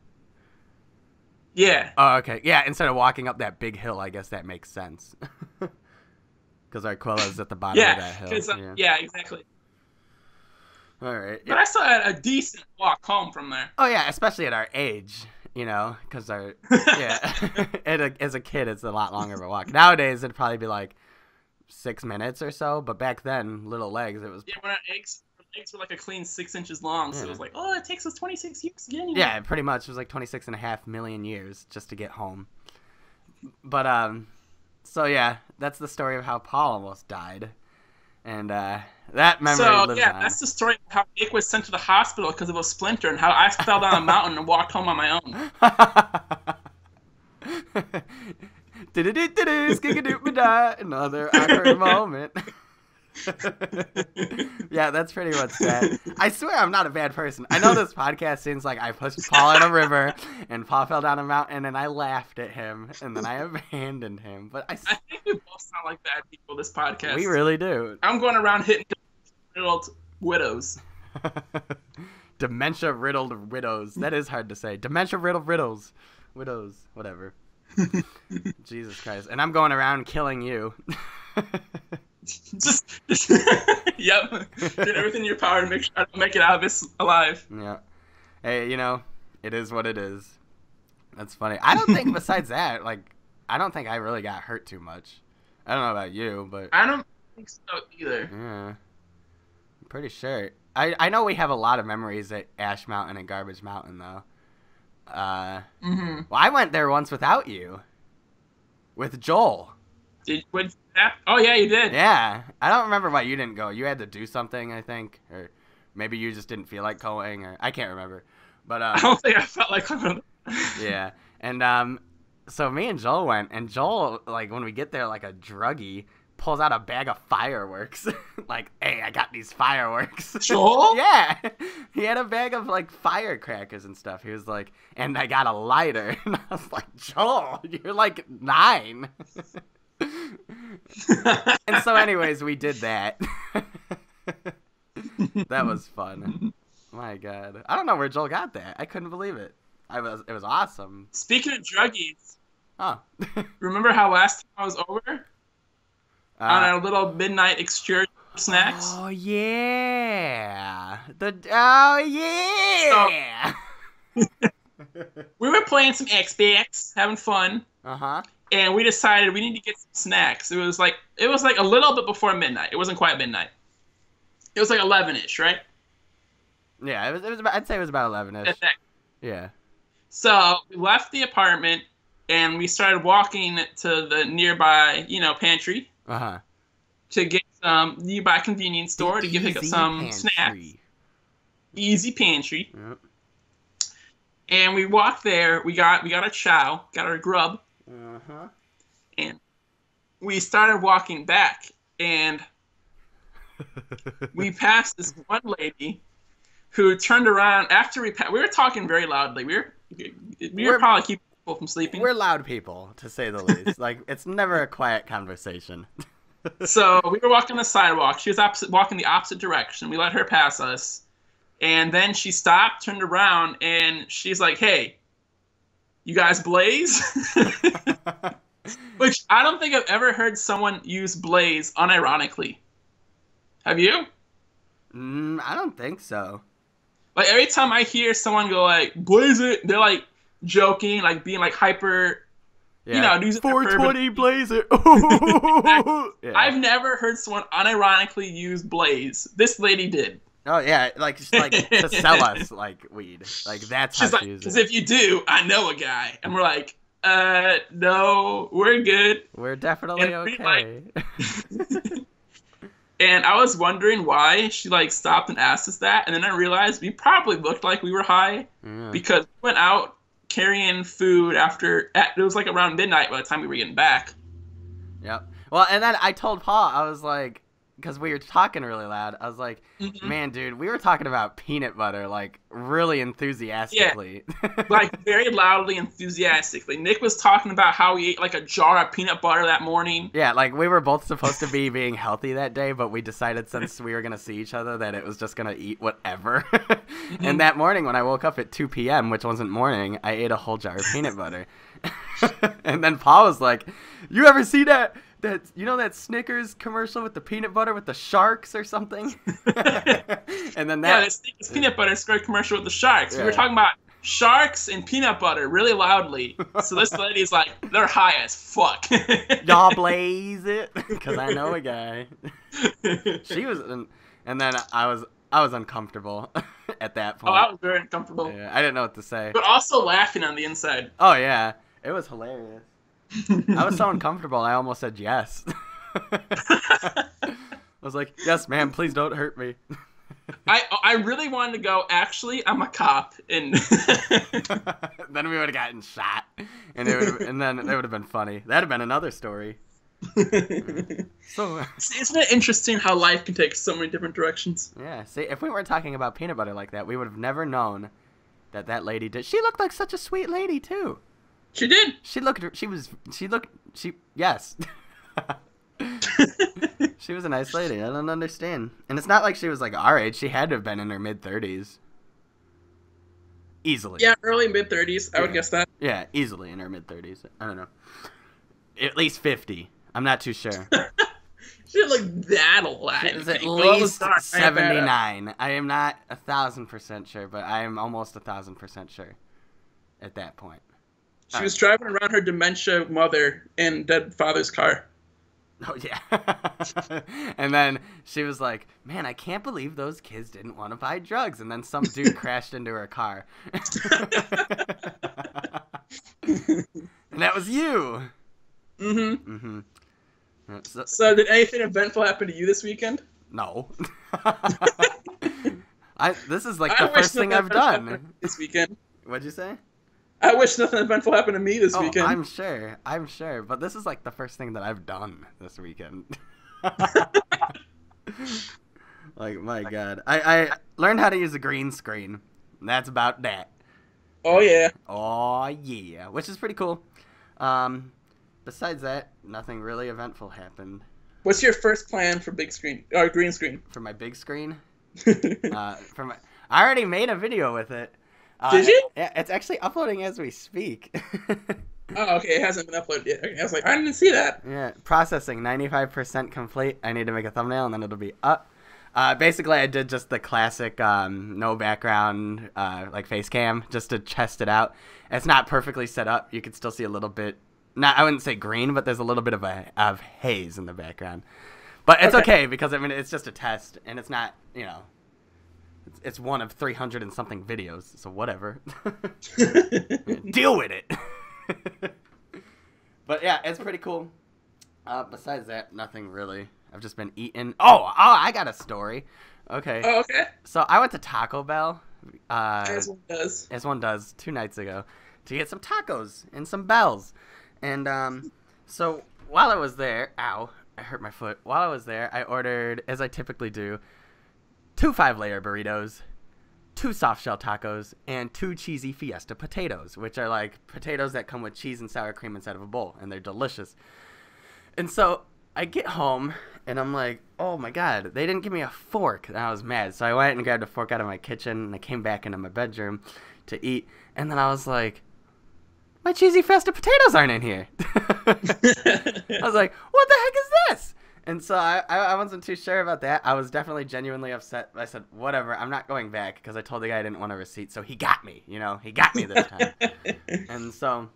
Speaker 2: Yeah.
Speaker 1: Oh, okay. Yeah, instead of walking up that big hill, I guess that makes sense. Because Arquilla's at the bottom of that hill.
Speaker 2: Yeah, exactly.
Speaker 1: All right.
Speaker 2: But I still had a decent walk home from there.
Speaker 1: Oh, yeah, especially at our age, because as a kid, it's a lot longer of a walk. Nowadays, it'd probably be like 6 minutes or so, but back then, little legs, it was...
Speaker 2: Yeah, when our eggs were legs were like a clean 6 inches long, so it was like, oh, it takes us 26 years to get anywhere.
Speaker 1: Yeah, pretty much. It was like 26.5 million years just to get home. But, so yeah, that's the story of how Paul almost died. And, that memory lives on.
Speaker 2: That's the story of how Nick was sent to the hospital because of a splinter and how I fell down a mountain and walked home on my own.
Speaker 1: Another awkward moment. Yeah, that's pretty much that. I swear I'm not a bad person. I know this podcast seems like I pushed Paul in a river and Paul fell down a mountain and I laughed at him and then I abandoned him. But I
Speaker 2: think we both sound like bad people, this podcast.
Speaker 1: We really do.
Speaker 2: I'm going around hitting riddled widows.
Speaker 1: Dementia-riddled widows. That is hard to say. Dementia-riddled riddles. Widows. Whatever. Jesus Christ. And I'm going around killing you.
Speaker 2: just yep. Did everything in your power to make sure I don't make it out of this alive.
Speaker 1: Yeah. Hey, it is what it is. That's funny. I don't think besides that, I don't think I really got hurt too much. I don't know about you, but
Speaker 2: I don't think so either.
Speaker 1: Yeah. I'm pretty sure. I know we have a lot of memories at Ash Mountain and Garbage Mountain though. Well, I went there once without you. With Joel.
Speaker 2: Oh, yeah, you did.
Speaker 1: Yeah. I don't remember why you didn't go. You had to do something, I think. Or maybe you just didn't feel like going. Or I can't remember. But
Speaker 2: I don't think I felt like going.
Speaker 1: Yeah. And so me and Joel went. And Joel, when we get there, like a druggie, pulls out a bag of fireworks. Like, hey, I got these fireworks.
Speaker 2: Joel?
Speaker 1: Yeah. He had a bag of, firecrackers and stuff. He was like, and I got a lighter. And I was like, Joel, you're 9. And so anyways, we did that. That was fun. My God. I don't know where Joel got that. I couldn't believe it. It was awesome.
Speaker 2: Speaking of druggies.
Speaker 1: Oh.
Speaker 2: Remember how last time I was over? On our little midnight excursion of snacks?
Speaker 1: Oh, yeah. Oh, yeah.
Speaker 2: We were playing some Xbox, having fun.
Speaker 1: Uh-huh.
Speaker 2: And we decided we need to get some snacks. It was like a little bit before midnight. It wasn't quite midnight. It was 11-ish, right?
Speaker 1: Yeah, it was about, I'd say it was about 11-ish. Yeah.
Speaker 2: So we left the apartment and we started walking to the nearby, pantry.
Speaker 1: Uh-huh.
Speaker 2: To get some nearby convenience store to pick up some snacks. Easy pantry.
Speaker 1: Yep.
Speaker 2: And we walked there. We got a chow, got our grub.
Speaker 1: Uh-huh.
Speaker 2: And we started walking back, and we passed this one lady who turned around after we were talking very loudly. We were probably keeping people from sleeping.
Speaker 1: We're loud people, to say the least. It's never a quiet conversation.
Speaker 2: So we were walking the sidewalk. She was walking the opposite direction. We let her pass us. And then she stopped, turned around, and she's like, hey, you guys blaze? Which I don't think I've ever heard someone use blaze unironically. Have you?
Speaker 1: I don't think so.
Speaker 2: Every time I hear someone go blaze it, they're joking, being hyper, using
Speaker 1: 420 blaze it.
Speaker 2: Yeah. I've never heard someone unironically use blaze. This lady did.
Speaker 1: Oh yeah, to sell us weed. That's
Speaker 2: she's
Speaker 1: how she used it.
Speaker 2: Because if you do, I know a guy, and we're like, no, we're good.
Speaker 1: We're definitely okay.
Speaker 2: And I was wondering why she stopped and asked us that, and then I realized we probably looked like we were high because we went out carrying food it was around midnight by the time we were getting back.
Speaker 1: Yep. Well, and then I told Paul, I was like, because we were talking really loud, I was like, man, dude, we were talking about peanut butter, really enthusiastically.
Speaker 2: Yeah. Very loudly, enthusiastically. Nick was talking about how he ate, a jar of peanut butter that morning.
Speaker 1: Yeah, we were both supposed to be being healthy that day, but we decided since we were going to see each other that it was just going to eat whatever. And that morning when I woke up at 2 p.m., which wasn't morning, I ate a whole jar of peanut butter. And then Paul was like, you ever see that Snickers commercial with the peanut butter with the sharks or something? And then
Speaker 2: that Snickers peanut butter square commercial with the sharks. Yeah. We were talking about sharks and peanut butter really loudly. So this lady's like, they're high as fuck.
Speaker 1: Y'all blaze it, because I know a guy. She was, and then I I was uncomfortable at that
Speaker 2: Oh, I
Speaker 1: point.
Speaker 2: was very uncomfortable,
Speaker 1: Yeah, I didn't know what to say.
Speaker 2: but also laughing on the inside.
Speaker 1: Oh yeah, it was hilarious. I was so uncomfortable, I almost said yes. I was like, yes, ma'am, please don't hurt me.
Speaker 2: I really wanted to go. Actually, I'm a cop, and
Speaker 1: Then we would have gotten shot, and then it would have been funny. That'd have been another story. So
Speaker 2: isn't it interesting how life can take so many different directions?
Speaker 1: yeah, see, if we weren't talking about peanut butter like that, we would have never known that lady did. She looked like such a sweet lady too.
Speaker 2: She did.
Speaker 1: Yes. She was a nice lady. I don't understand. And it's not like she was like our age. She had to have been in her mid-30s. Easily.
Speaker 2: Yeah, early mid-30s. I would guess that.
Speaker 1: Yeah, easily in her mid-30s. I don't know. At least 50. I'm not too sure.
Speaker 2: She didn't look that old.
Speaker 1: It was at least 79. I am not 1,000% sure, but I am almost 1,000% sure at that point.
Speaker 2: She was driving around her dementia mother in dead father's car.
Speaker 1: Oh, yeah. And then she was like, man, I can't believe those kids didn't want to buy drugs. And then some dude crashed into her car. And that was you.
Speaker 2: Mm-hmm.
Speaker 1: Mm-hmm.
Speaker 2: So did anything eventful happen to you this weekend?
Speaker 1: No. This is like the first thing I've done.
Speaker 2: This weekend.
Speaker 1: What'd you say?
Speaker 2: I wish nothing eventful happened to me this weekend.
Speaker 1: I'm sure. But this is like the first thing that I've done this weekend. Like, my God. I learned how to use a green screen. And that's about that.
Speaker 2: Oh, yeah.
Speaker 1: Oh, yeah. Which is pretty cool. Besides that, nothing really eventful happened.
Speaker 2: What's your first plan for big screen or green screen?
Speaker 1: For my big screen? I already made a video with it.
Speaker 2: Did you?
Speaker 1: Yeah, it's actually uploading as we speak.
Speaker 2: Oh, okay. It hasn't been uploaded yet. Okay. I was like, I didn't see that.
Speaker 1: Yeah, processing 95% complete. I need to make a thumbnail and then it'll be up. Basically, I did just the classic no background like face cam just to test it out. It's not perfectly set up. You can still see a little bit. I wouldn't say green, but there's a little bit of haze in the background. But it's okay because I mean it's just a test and it's not it's one of 300 and something videos, so whatever. Deal with it. But yeah, it's pretty cool. Besides that, nothing really. I've just been eating. Oh, I got a story. Okay.
Speaker 2: Oh, okay.
Speaker 1: So I went to Taco Bell.
Speaker 2: As one does.
Speaker 1: As one does, 2 nights ago, to get some tacos and some bells. And so while I was there, ow, I hurt my foot. While I was there, I ordered, as I typically do, 2 5-layer burritos, 2 soft shell tacos, and 2 cheesy fiesta potatoes, which are like potatoes that come with cheese and sour cream inside of a bowl, and they're delicious. And so I get home, and I'm like, oh my God, they didn't give me a fork. And I was mad. So I went and grabbed a fork out of my kitchen, and I came back into my bedroom to eat. And then I was like, my cheesy fiesta potatoes aren't in here. I was like, what the heck is this? And so I wasn't too sure about that. I was definitely genuinely upset. I said, whatever, I'm not going back because I told the guy I didn't want a receipt. So he got me, he got me this time. And so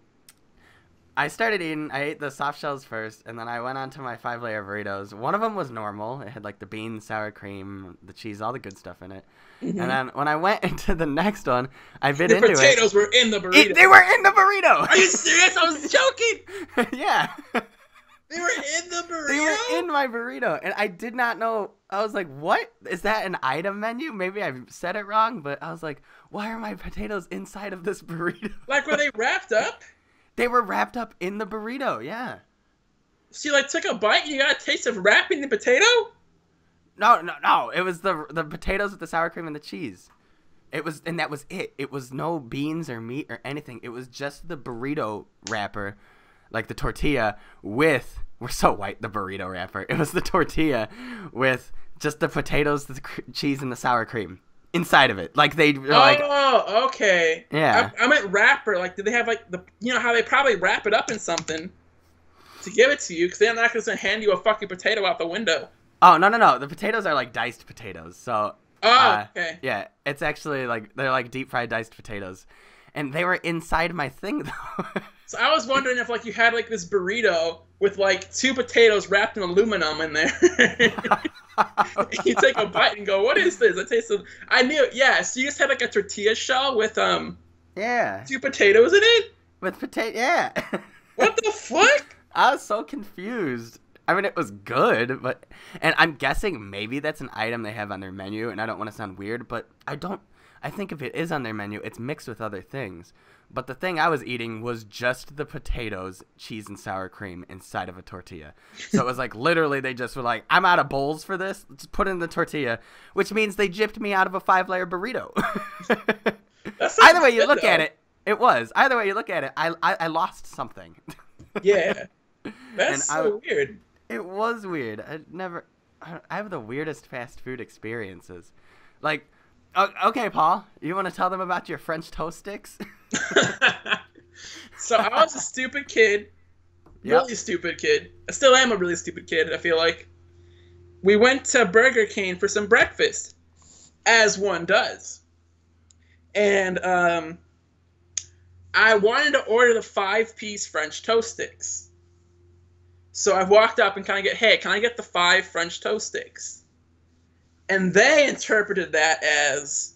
Speaker 1: I started eating. I ate the soft shells first, and then I went on to my 5-layer burritos. One of them was normal. It had like the beans, sour cream, the cheese, all the good stuff in it. Mm-hmm. And then when I went into the next one, I bit into it.
Speaker 2: The potatoes were in the burrito.
Speaker 1: They were in the burrito.
Speaker 2: Are you serious? I was joking.
Speaker 1: Yeah.
Speaker 2: They were in the burrito?
Speaker 1: They were in my burrito, and I did not know. I was like, what? Is that an item menu? Maybe I said it wrong, but I was like, why are my potatoes inside of this burrito?
Speaker 2: Like, were they wrapped up?
Speaker 1: They were wrapped up in the burrito, yeah.
Speaker 2: So you, like, took a bite and you got a taste of wrapping the potato?
Speaker 1: No. It was the potatoes with the sour cream and the cheese. And that was it. It was no beans or meat or anything. It was just the burrito wrapper, like the tortilla with, we're so white, the burrito wrapper. It was the tortilla with just the potatoes, the cheese, and the sour cream inside of it. Like they were like,
Speaker 2: oh, okay.
Speaker 1: Yeah.
Speaker 2: I meant wrapper. Like, did they have like how they probably wrap it up in something to give it to you? Because they're not going to hand you a fucking potato out the window.
Speaker 1: Oh, no. The potatoes are like diced potatoes. So,
Speaker 2: okay.
Speaker 1: Yeah, it's actually like, they're like deep fried diced potatoes. And they were inside my thing, though.
Speaker 2: So I was wondering if, like, you had, like, this burrito with, like, 2 potatoes wrapped in aluminum in there. You take a bite and go, "What is this?" I tasted. I knew. Yeah. So you just had like a tortilla shell with
Speaker 1: Yeah.
Speaker 2: 2 potatoes in it.
Speaker 1: With potato. Yeah.
Speaker 2: What the fuck?
Speaker 1: I was so confused. I mean, it was good, but and I'm guessing maybe that's an item they have on their menu, and I don't want to sound weird, but I think if it is on their menu, it's mixed with other things. But the thing I was eating was just the potatoes, cheese, and sour cream inside of a tortilla. So it was like literally they just were like, I'm out of bowls for this. Let's put it in the tortilla, which means they gypped me out of a 5-layer burrito. Either way you look at it, it was. Either way you look at it, I lost something.
Speaker 2: Yeah. That's so weird.
Speaker 1: It was weird. I have the weirdest fast food experiences. Like, okay, Paul, you want to tell them about your French toast sticks?
Speaker 2: So I was a stupid kid. Really stupid kid. I still am a really stupid kid, I feel like. We went to Burger King for some breakfast, as one does. And I wanted to order the 5-piece French toast sticks. So I walked up and can I get the 5 French toast sticks? And they interpreted that as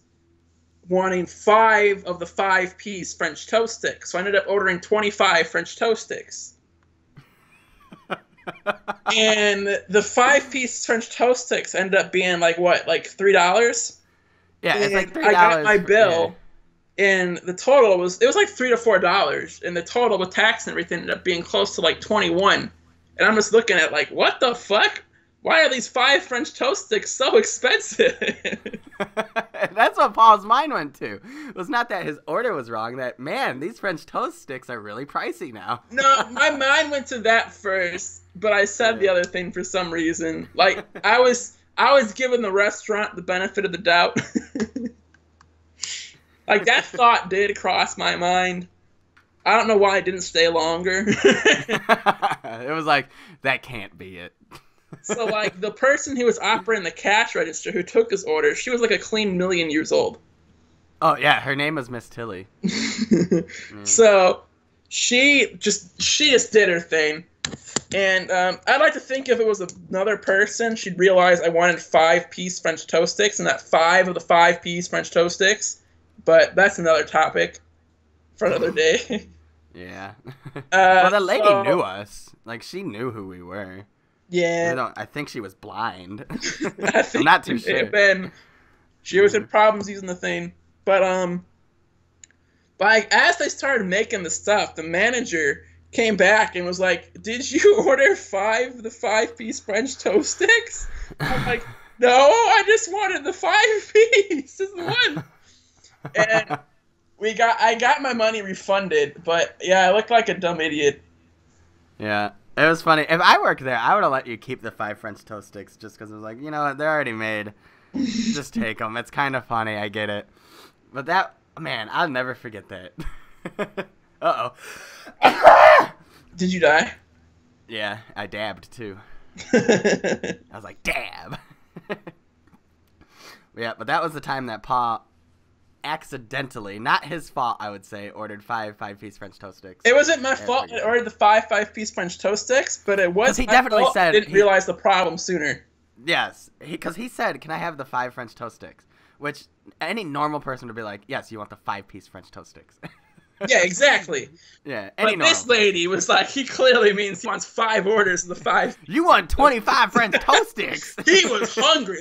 Speaker 2: wanting 5 of the 5-piece French toast sticks. So I ended up ordering 25 French toast sticks. And the 5-piece French toast sticks ended up being like $3?
Speaker 1: Yeah, it's like $3.
Speaker 2: I got my bill, and the total was like $3 to $4, and the total with tax and everything ended up being close to like 21. And I'm just looking at like, what the fuck? Why are these 5 French toast sticks so expensive?
Speaker 1: That's what Paul's mind went to. It was not that his order was wrong. That, man, these French toast sticks are really pricey now.
Speaker 2: No, my mind went to that first, but I said the other thing for some reason. Like, I was giving the restaurant the benefit of the doubt. Like, that thought did cross my mind. I don't know why it didn't stay longer.
Speaker 1: It was like, that can't be it.
Speaker 2: So, like, the person who was operating the cash register who took his order, she was like a clean million years old.
Speaker 1: Oh, yeah, her name was Miss Tilly.
Speaker 2: So, she just did her thing. And I'd like to think if it was another person, she'd realize I wanted 5-piece French toast sticks and not 5 of the 5-piece French toast sticks. But that's another topic for another day.
Speaker 1: Yeah. Well, the lady knew us. Like, she knew who we were.
Speaker 2: Yeah.
Speaker 1: I think she was blind.
Speaker 2: I think
Speaker 1: I'm not too sure.
Speaker 2: She always had problems using the thing. But as they started making the stuff, the manager came back and was like, "Did you order 5 of the 5-piece French toast sticks?" I'm like, "No, I just wanted the 5-piece. This is the one." And I got my money refunded, but yeah, I looked like a dumb idiot.
Speaker 1: Yeah, it was funny. If I worked there, I would have let you keep the 5 French toast sticks just because it was like, you know what, they're already made. Just take them. It's kind of funny. I get it. But that, man, I'll never forget that. Uh-oh.
Speaker 2: Did you die?
Speaker 1: Yeah, I dabbed too. I was like, dab. Yeah, but that was the time that Pa accidentally, not his fault, I would say, ordered 5 5-piece French toast sticks.
Speaker 2: It wasn't my fault I ordered the 5 5-piece French toast sticks, but it was
Speaker 1: he definitely said
Speaker 2: I didn't realize the problem sooner.
Speaker 1: Yes, because he said, "Can I have the 5 French toast sticks?" Which any normal person would be like, "Yes, you want the 5-piece French toast sticks."
Speaker 2: Yeah, exactly.
Speaker 1: Yeah,
Speaker 2: but this lady was like, he clearly means he wants 5 orders of the 5.
Speaker 1: You want 25 French toast sticks?
Speaker 2: He was hungry.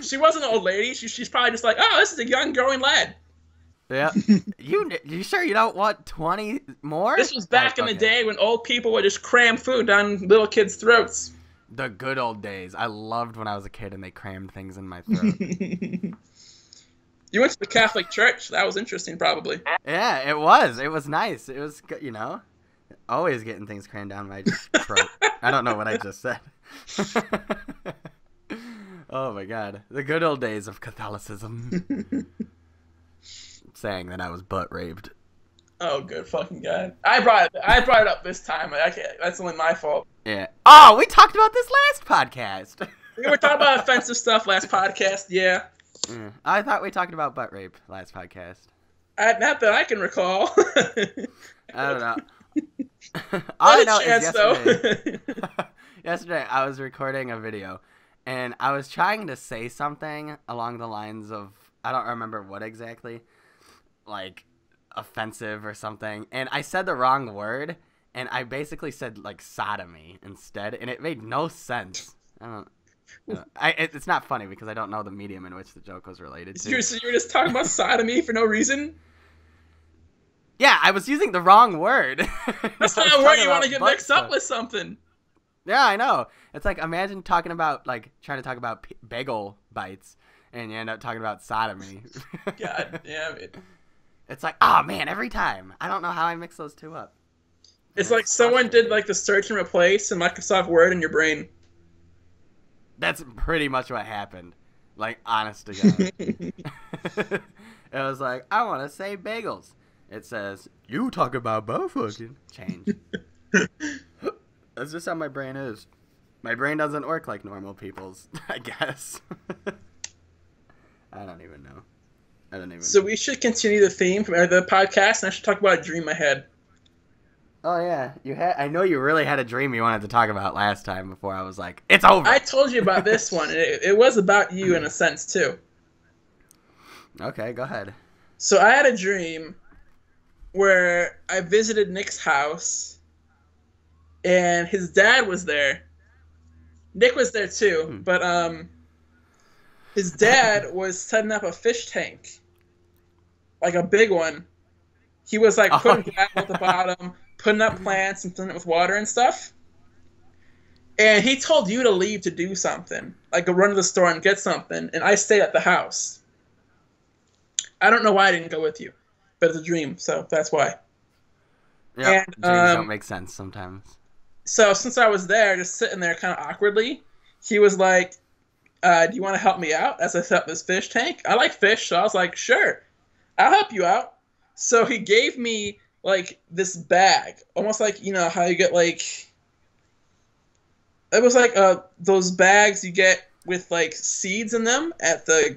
Speaker 2: She wasn't an old lady. She's probably just like, oh, this is a young growing lad.
Speaker 1: Yeah. You sure you don't want 20 more?
Speaker 2: This was back in the day when old people would just cram food down little kids' throats.
Speaker 1: The good old days. I loved when I was a kid and they crammed things in my throat.
Speaker 2: You went to the Catholic Church. That was interesting, probably.
Speaker 1: Yeah, it was. It was nice. It was, you know, always getting things crammed down my throat. I don't know what I just said. Oh, my God. The good old days of Catholicism. Saying that I was butt raped.
Speaker 2: Oh, good fucking God. I brought it up this time. That's only my fault.
Speaker 1: Yeah. Oh, we talked about this last podcast.
Speaker 2: We were talking about offensive stuff last podcast, yeah.
Speaker 1: I thought we talked about butt rape last podcast.
Speaker 2: Not that I can recall.
Speaker 1: I don't know. All I know is yesterday, yesterday I was recording a video, and I was trying to say something along the lines of, I don't remember what exactly, like offensive or something, and I said the wrong word, and I basically said like sodomy instead, and it made no sense. It's not funny because I don't know the medium in which the joke was related to.
Speaker 2: So you were just talking about sodomy for no reason?
Speaker 1: Yeah, I was using the wrong word.
Speaker 2: That's not a word you want to get mixed up with something.
Speaker 1: Yeah, I know. It's like, imagine talking about, like, trying to talk about bagel bites, and you end up talking about sodomy.
Speaker 2: God damn it.
Speaker 1: It's like, oh man, every time. I don't know how I mix those two up.
Speaker 2: It's like someone did like the search and replace in Microsoft Word in your brain.
Speaker 1: That's pretty much what happened. Like, honest to God. It was like, I want to say bagels. It says, you talk about butt fucking. Change. That's just how my brain is. My brain doesn't work like normal people's, I guess. I don't even know.
Speaker 2: So we should continue the theme from the podcast, and I should talk about a dream I had.
Speaker 1: Oh yeah, I know you really had a dream you wanted to talk about last time. Before I was like, it's over.
Speaker 2: I told you about this one. It was about you in a sense too.
Speaker 1: Okay, go ahead.
Speaker 2: So I had a dream where I visited Nick's house, and his dad was there. Nick was there too, but his dad was setting up a fish tank, like a big one. He was like putting gravel at the bottom, putting up plants and filling it with water and stuff. And he told you to leave to do something, like go run to the store and get something. And I stayed at the house. I don't know why I didn't go with you, but it's a dream, so that's why.
Speaker 1: Yeah, dreams don't make sense sometimes.
Speaker 2: So since I was there, just sitting there kind of awkwardly, he was like, do you want to help me out as I set up this fish tank? I like fish, so I was like, sure, I'll help you out. So he gave me, like, this bag, almost like, you know, how you get, like, it was like those bags you get with, like, seeds in them at the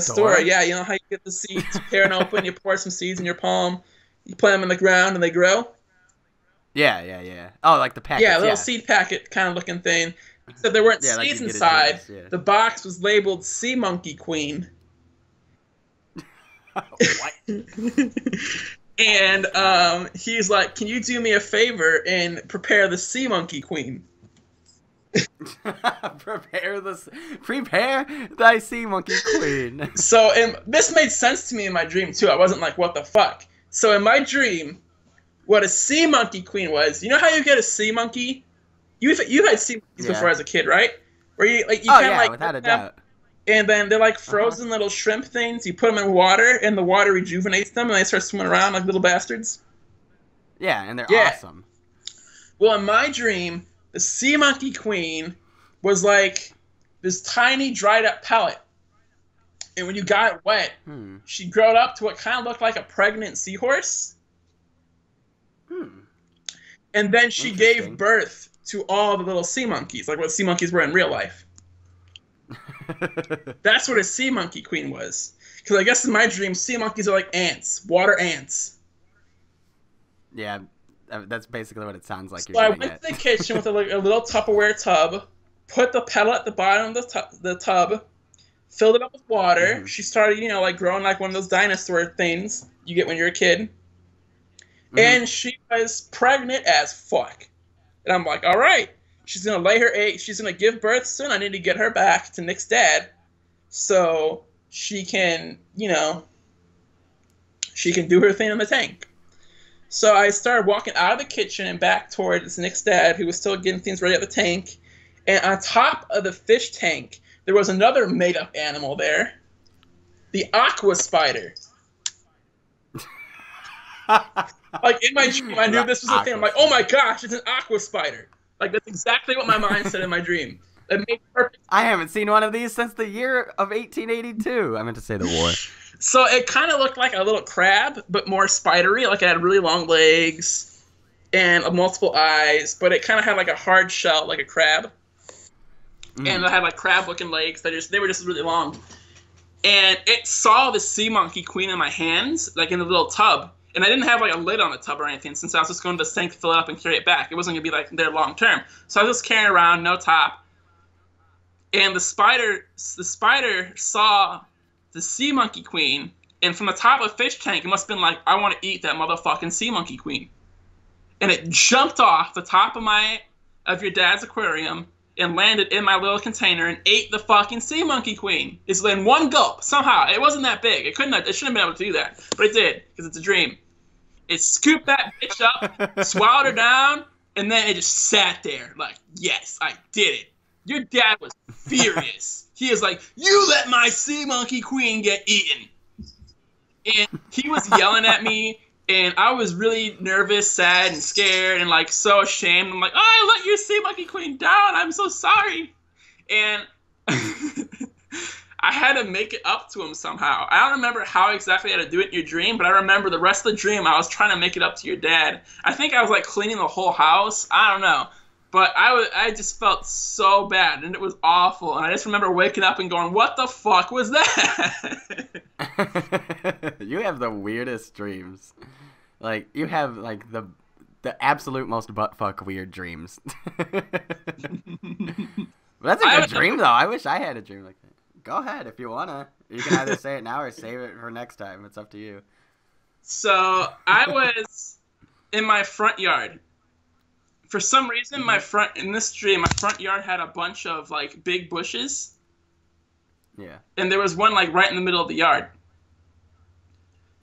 Speaker 2: store. Yeah, you know how you get the seeds, you tear it open, you pour some seeds in your palm, you plant them in the ground, and they grow?
Speaker 1: Yeah. Oh, like the packet.
Speaker 2: Yeah, a little seed packet kind of looking thing. Except there weren't seeds like inside. The box was labeled Sea Monkey Queen.
Speaker 1: What?
Speaker 2: And he's like, can you do me a favor and prepare the Sea Monkey Queen?
Speaker 1: Prepare thy Sea Monkey Queen.
Speaker 2: So this made sense to me in my dream too. I wasn't like, what the fuck? So in my dream, what a sea monkey queen was, you know how you get a sea monkey? You had sea monkeys before as a kid, right? Where you
Speaker 1: without a doubt.
Speaker 2: And then they're like frozen little shrimp things. You put them in water, and the water rejuvenates them, and they start swimming around like little bastards.
Speaker 1: Yeah, and they're awesome.
Speaker 2: Well, in my dream, the sea monkey queen was like this tiny dried up pellet. And when you got it wet, she grew up to what kind of looked like a pregnant seahorse. And then she gave birth to all the little sea monkeys, like what sea monkeys were in real life. That's what a sea monkey queen was. Because I guess in my dream, sea monkeys are like ants, water ants.
Speaker 1: Yeah, that's basically what it sounds like.
Speaker 2: So I went to the kitchen with a little Tupperware tub, put the pellet at the bottom of the tub, filled it up with water. She started, like growing like one of those dinosaur things you get when you're a kid. And she was pregnant as fuck. And I'm like, all right, she's going to lay her egg. She's going to give birth soon. I need to get her back to Nick's dad so she can, she can do her thing in the tank. So I started walking out of the kitchen and back towards Nick's dad, who was still getting things ready at the tank. And on top of the fish tank, there was another made-up animal there. The aqua spider. Like, in my dream, I knew this was a thing. I'm like, oh my gosh, it's an aqua spider. Like, that's exactly what my mind said in my dream. It made perfect sense.
Speaker 1: I haven't seen one of these since the year of 1882. I meant to say the war.
Speaker 2: So it kind of looked like a little crab, but more spidery. Like, it had really long legs and multiple eyes, but it kind of had like a hard shell, like a crab. And it had like crab-looking legs. They were just really long. And it saw the sea monkey queen in my hands, like in the little tub. And I didn't have like a lid on the tub or anything, since I was just going to the sink, fill it up, and carry it back. It wasn't gonna be like there long term. So I was just carrying around, no top. And the spider saw the sea monkey queen, and from the top of the fish tank, it must have been like, I want to eat that motherfucking sea monkey queen. And it jumped off the top of your dad's aquarium and landed in my little container and ate the fucking sea monkey queen. It's in one gulp. Somehow. It wasn't that big. It shouldn't have been able to do that. But it did, because it's a dream. It scooped that bitch up, swallowed her down, and then it just sat there like, yes, I did it. Your dad was furious. He was like, you let my sea monkey queen get eaten. And he was yelling at me, and I was really nervous, sad, and scared, and like so ashamed. I'm like, oh, I let your sea monkey queen down. I'm so sorry. And I had to make it up to him somehow. I don't remember how exactly I had to do it in your dream, but I remember the rest of the dream I was trying to make it up to your dad. I think I was like cleaning the whole house. I don't know. But I just felt so bad, and it was awful. And I just remember waking up and going, what the fuck was that?
Speaker 1: You have the weirdest dreams. Like, you have, like, the absolute most buttfuck weird dreams. That's a good dream, though. I wish I had a dream like that. Go ahead if you want to. You can either say it now or save it for next time. It's up to you.
Speaker 2: So, I was in my front yard. For some reason, in this dream, my front yard had a bunch of, like, big bushes.
Speaker 1: Yeah. And
Speaker 2: there was one, like, right in the middle of the yard.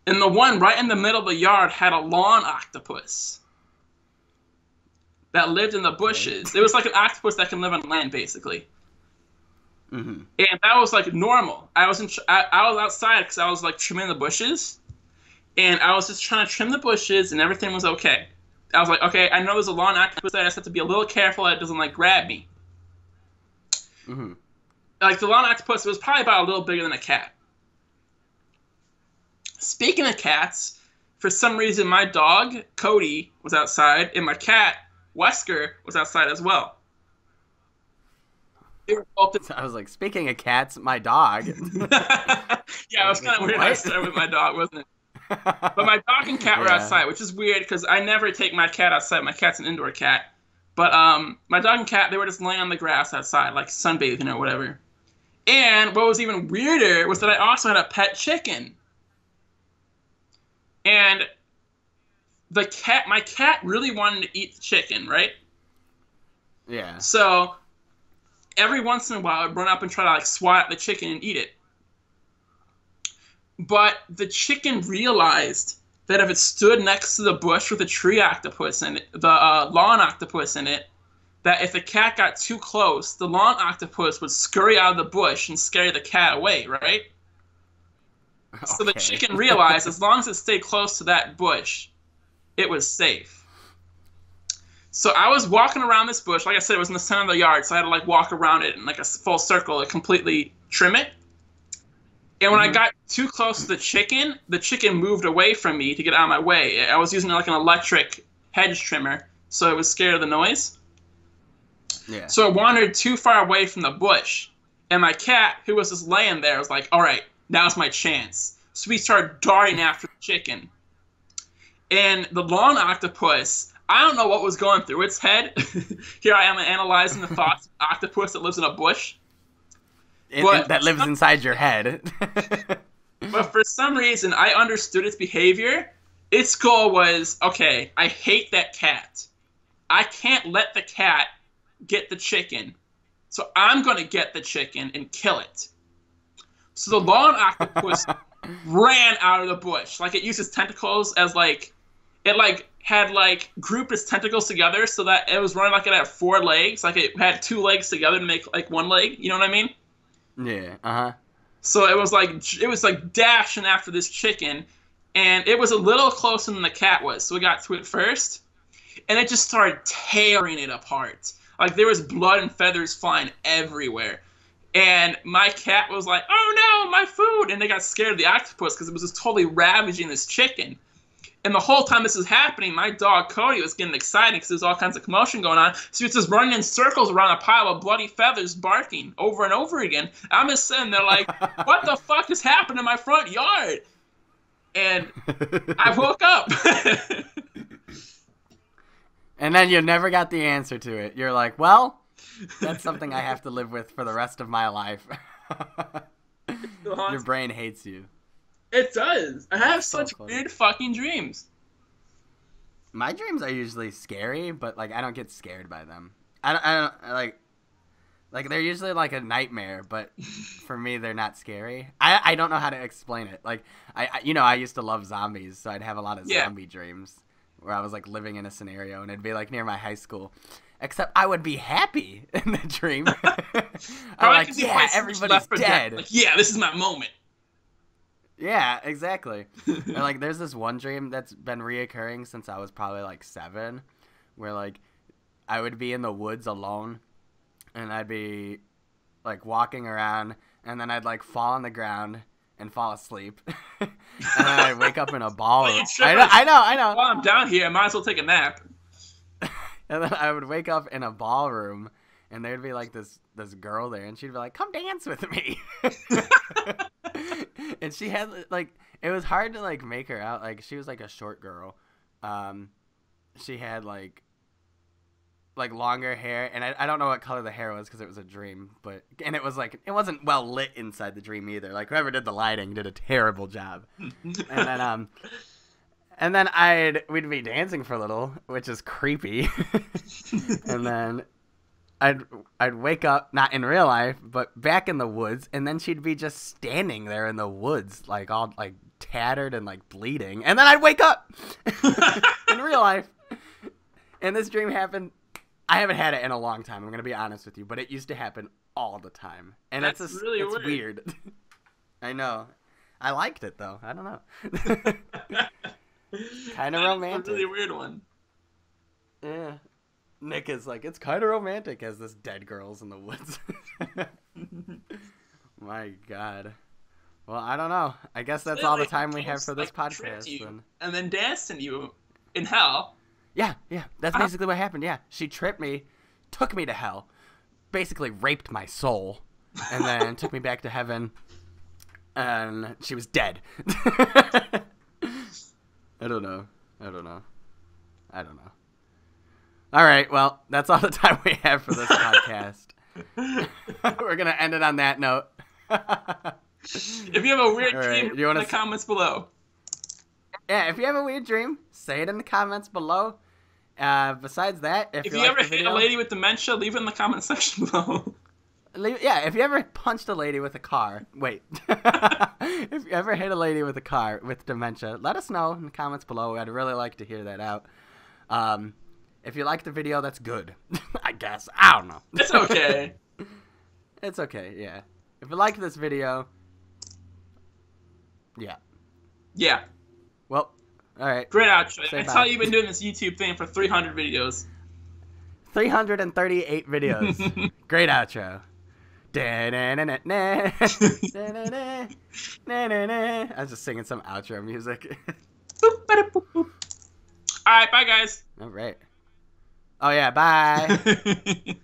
Speaker 2: And the one right in the middle of the yard had a lawn octopus that lived in the bushes. It was like an octopus that can live on land, basically. Mm-hmm. And that was, like, normal. I was outside because I was, like, trimming the bushes. And I was just trying to trim the bushes, and everything was okay. I was like, okay, I know there's a lawn octopus there. I just have to be a little careful that it doesn't, like, grab me. Mm-hmm. Like, the lawn octopus was probably about a little bigger than a cat. Speaking of cats, for some reason, my dog, Cody, was outside, and my cat, Wesker, was outside as well.
Speaker 1: I was like, speaking of cats, my dog.
Speaker 2: Yeah, it was kind of weird. I started with my dog, wasn't it? But my dog and cat were outside, which is weird because I never take my cat outside. My cat's an indoor cat. But my dog and cat, they were just laying on the grass outside, like sunbathing or whatever. And what was even weirder was that I also had a pet chicken. And my cat really wanted to eat the chicken, right?
Speaker 1: Yeah.
Speaker 2: So every once in a while, I'd run up and try to like swat at the chicken and eat it. But the chicken realized that if it stood next to the bush with a tree octopus in it, the lawn octopus in it, that if the cat got too close, the lawn octopus would scurry out of the bush and scare the cat away, right? Okay. So the chicken realized as long as it stayed close to that bush, it was safe. So I was walking around this bush. Like I said, it was in the center of the yard, so I had to like walk around it in like a full circle to completely trim it. And when I got too close to the chicken moved away from me to get out of my way. I was using like an electric hedge trimmer, so it was scared of the noise. Yeah. So it wandered too far away from the bush. And my cat, who was just laying there, was like, all right, now's my chance. So we started darting after the chicken. And the lawn octopus, I don't know what was going through its head. Here I am analyzing the thoughts of an octopus that lives in a bush.
Speaker 1: That lives inside your head.
Speaker 2: But for some reason, I understood its behavior. Its goal was, okay, I hate that cat. I can't let the cat get the chicken. So I'm going to get the chicken and kill it. So the lawn octopus ran out of the bush. Like, it used its tentacles as, like, it, like, had, like, grouped its tentacles together so that it was running like it had 4 legs. Like, it had 2 legs together to make, like, 1 leg. You know what I mean?
Speaker 1: Yeah, uh-huh.
Speaker 2: So it was like dashing after this chicken, and it was a little closer than the cat was. So we got to it first, and it just started tearing it apart. Like, there was blood and feathers flying everywhere. And my cat was like, oh no, my food! And they got scared of the octopus because it was just totally ravaging this chicken. And the whole time this was happening, my dog Cody was getting excited because there's all kinds of commotion going on. So he was just running in circles around a pile of bloody feathers, barking over and over again. I'm just sitting there like, what the fuck is happening in my front yard? And I woke up.
Speaker 1: And then you never got the answer to it. You're like, well, that's something I have to live with for the rest of my life. Your brain hates you.
Speaker 2: It does. I have such
Speaker 1: funny.
Speaker 2: weird fucking dreams.
Speaker 1: My dreams are usually scary, but like I don't get scared by them. I don't like they're usually like a nightmare, but for me they're not scary. I don't know how to explain it. Like I used to love zombies, so I'd have a lot of zombie dreams where I was like living in a scenario and it'd be like near my high school. Except I would be happy in the dream. I'm like, yeah, everybody's dead.
Speaker 2: Like, yeah, this is my moment.
Speaker 1: Yeah, exactly. And like, there's this one dream that's been reoccurring since I was probably like 7, where like I would be in the woods alone, and I'd be like walking around, and then I'd like fall on the ground and fall asleep, and then I'd wake up in a ballroom. I know.
Speaker 2: While I'm down here, I might as well take a nap.
Speaker 1: And then I would wake up in a ballroom, and there'd be like this girl there, and she'd be like, "Come dance with me." And she had like, it was hard to like make her out. Like she was like a short girl. She had like longer hair, and I don't know what color the hair was because it was a dream. And it was like, it wasn't well lit inside the dream either. Like whoever did the lighting did a terrible job. And then we'd be dancing for a little, which is creepy. And then I'd wake up, not in real life, but back in the woods, and then she'd be just standing there in the woods, like all like tattered and like bleeding. And then I'd wake up in real life. And this dream happened. I haven't had it in a long time, I'm gonna be honest with you, but it used to happen all the time. And it's weird. I know. I liked it though. I don't know. Kind of romantic.
Speaker 2: That's a really weird one.
Speaker 1: Yeah. Nick is like, it's kind of romantic as this dead girl's in the woods. My God. Well, I don't know. I guess that's all the time we have for this podcast.
Speaker 2: And then danced in you in hell.
Speaker 1: Yeah. That's basically what happened. Yeah. She tripped me, took me to hell, basically raped my soul, and then took me back to heaven, and she was dead. I don't know. All right, well, that's all the time we have for this podcast. We're going to end it on that note.
Speaker 2: If you have a weird dream, put it in the comments below.
Speaker 1: Yeah, if you have a weird dream, say it in the comments below. Besides that, if you ever
Speaker 2: hit a lady with dementia, leave it in the comment section below.
Speaker 1: If you ever punched a lady with a car, if you ever hit a lady with a car with dementia, let us know in the comments below. I'd really like to hear that out. If you like the video, that's good. I guess. I don't know.
Speaker 2: It's okay.
Speaker 1: It's okay, yeah. If you like this video, yeah.
Speaker 2: Yeah.
Speaker 1: Well, all right.
Speaker 2: Great outro. That's how you've been doing this YouTube thing for 300 videos.
Speaker 1: 338 videos. Great outro. I was just singing some outro music.
Speaker 2: Alright, bye guys.
Speaker 1: All right. Oh yeah, bye.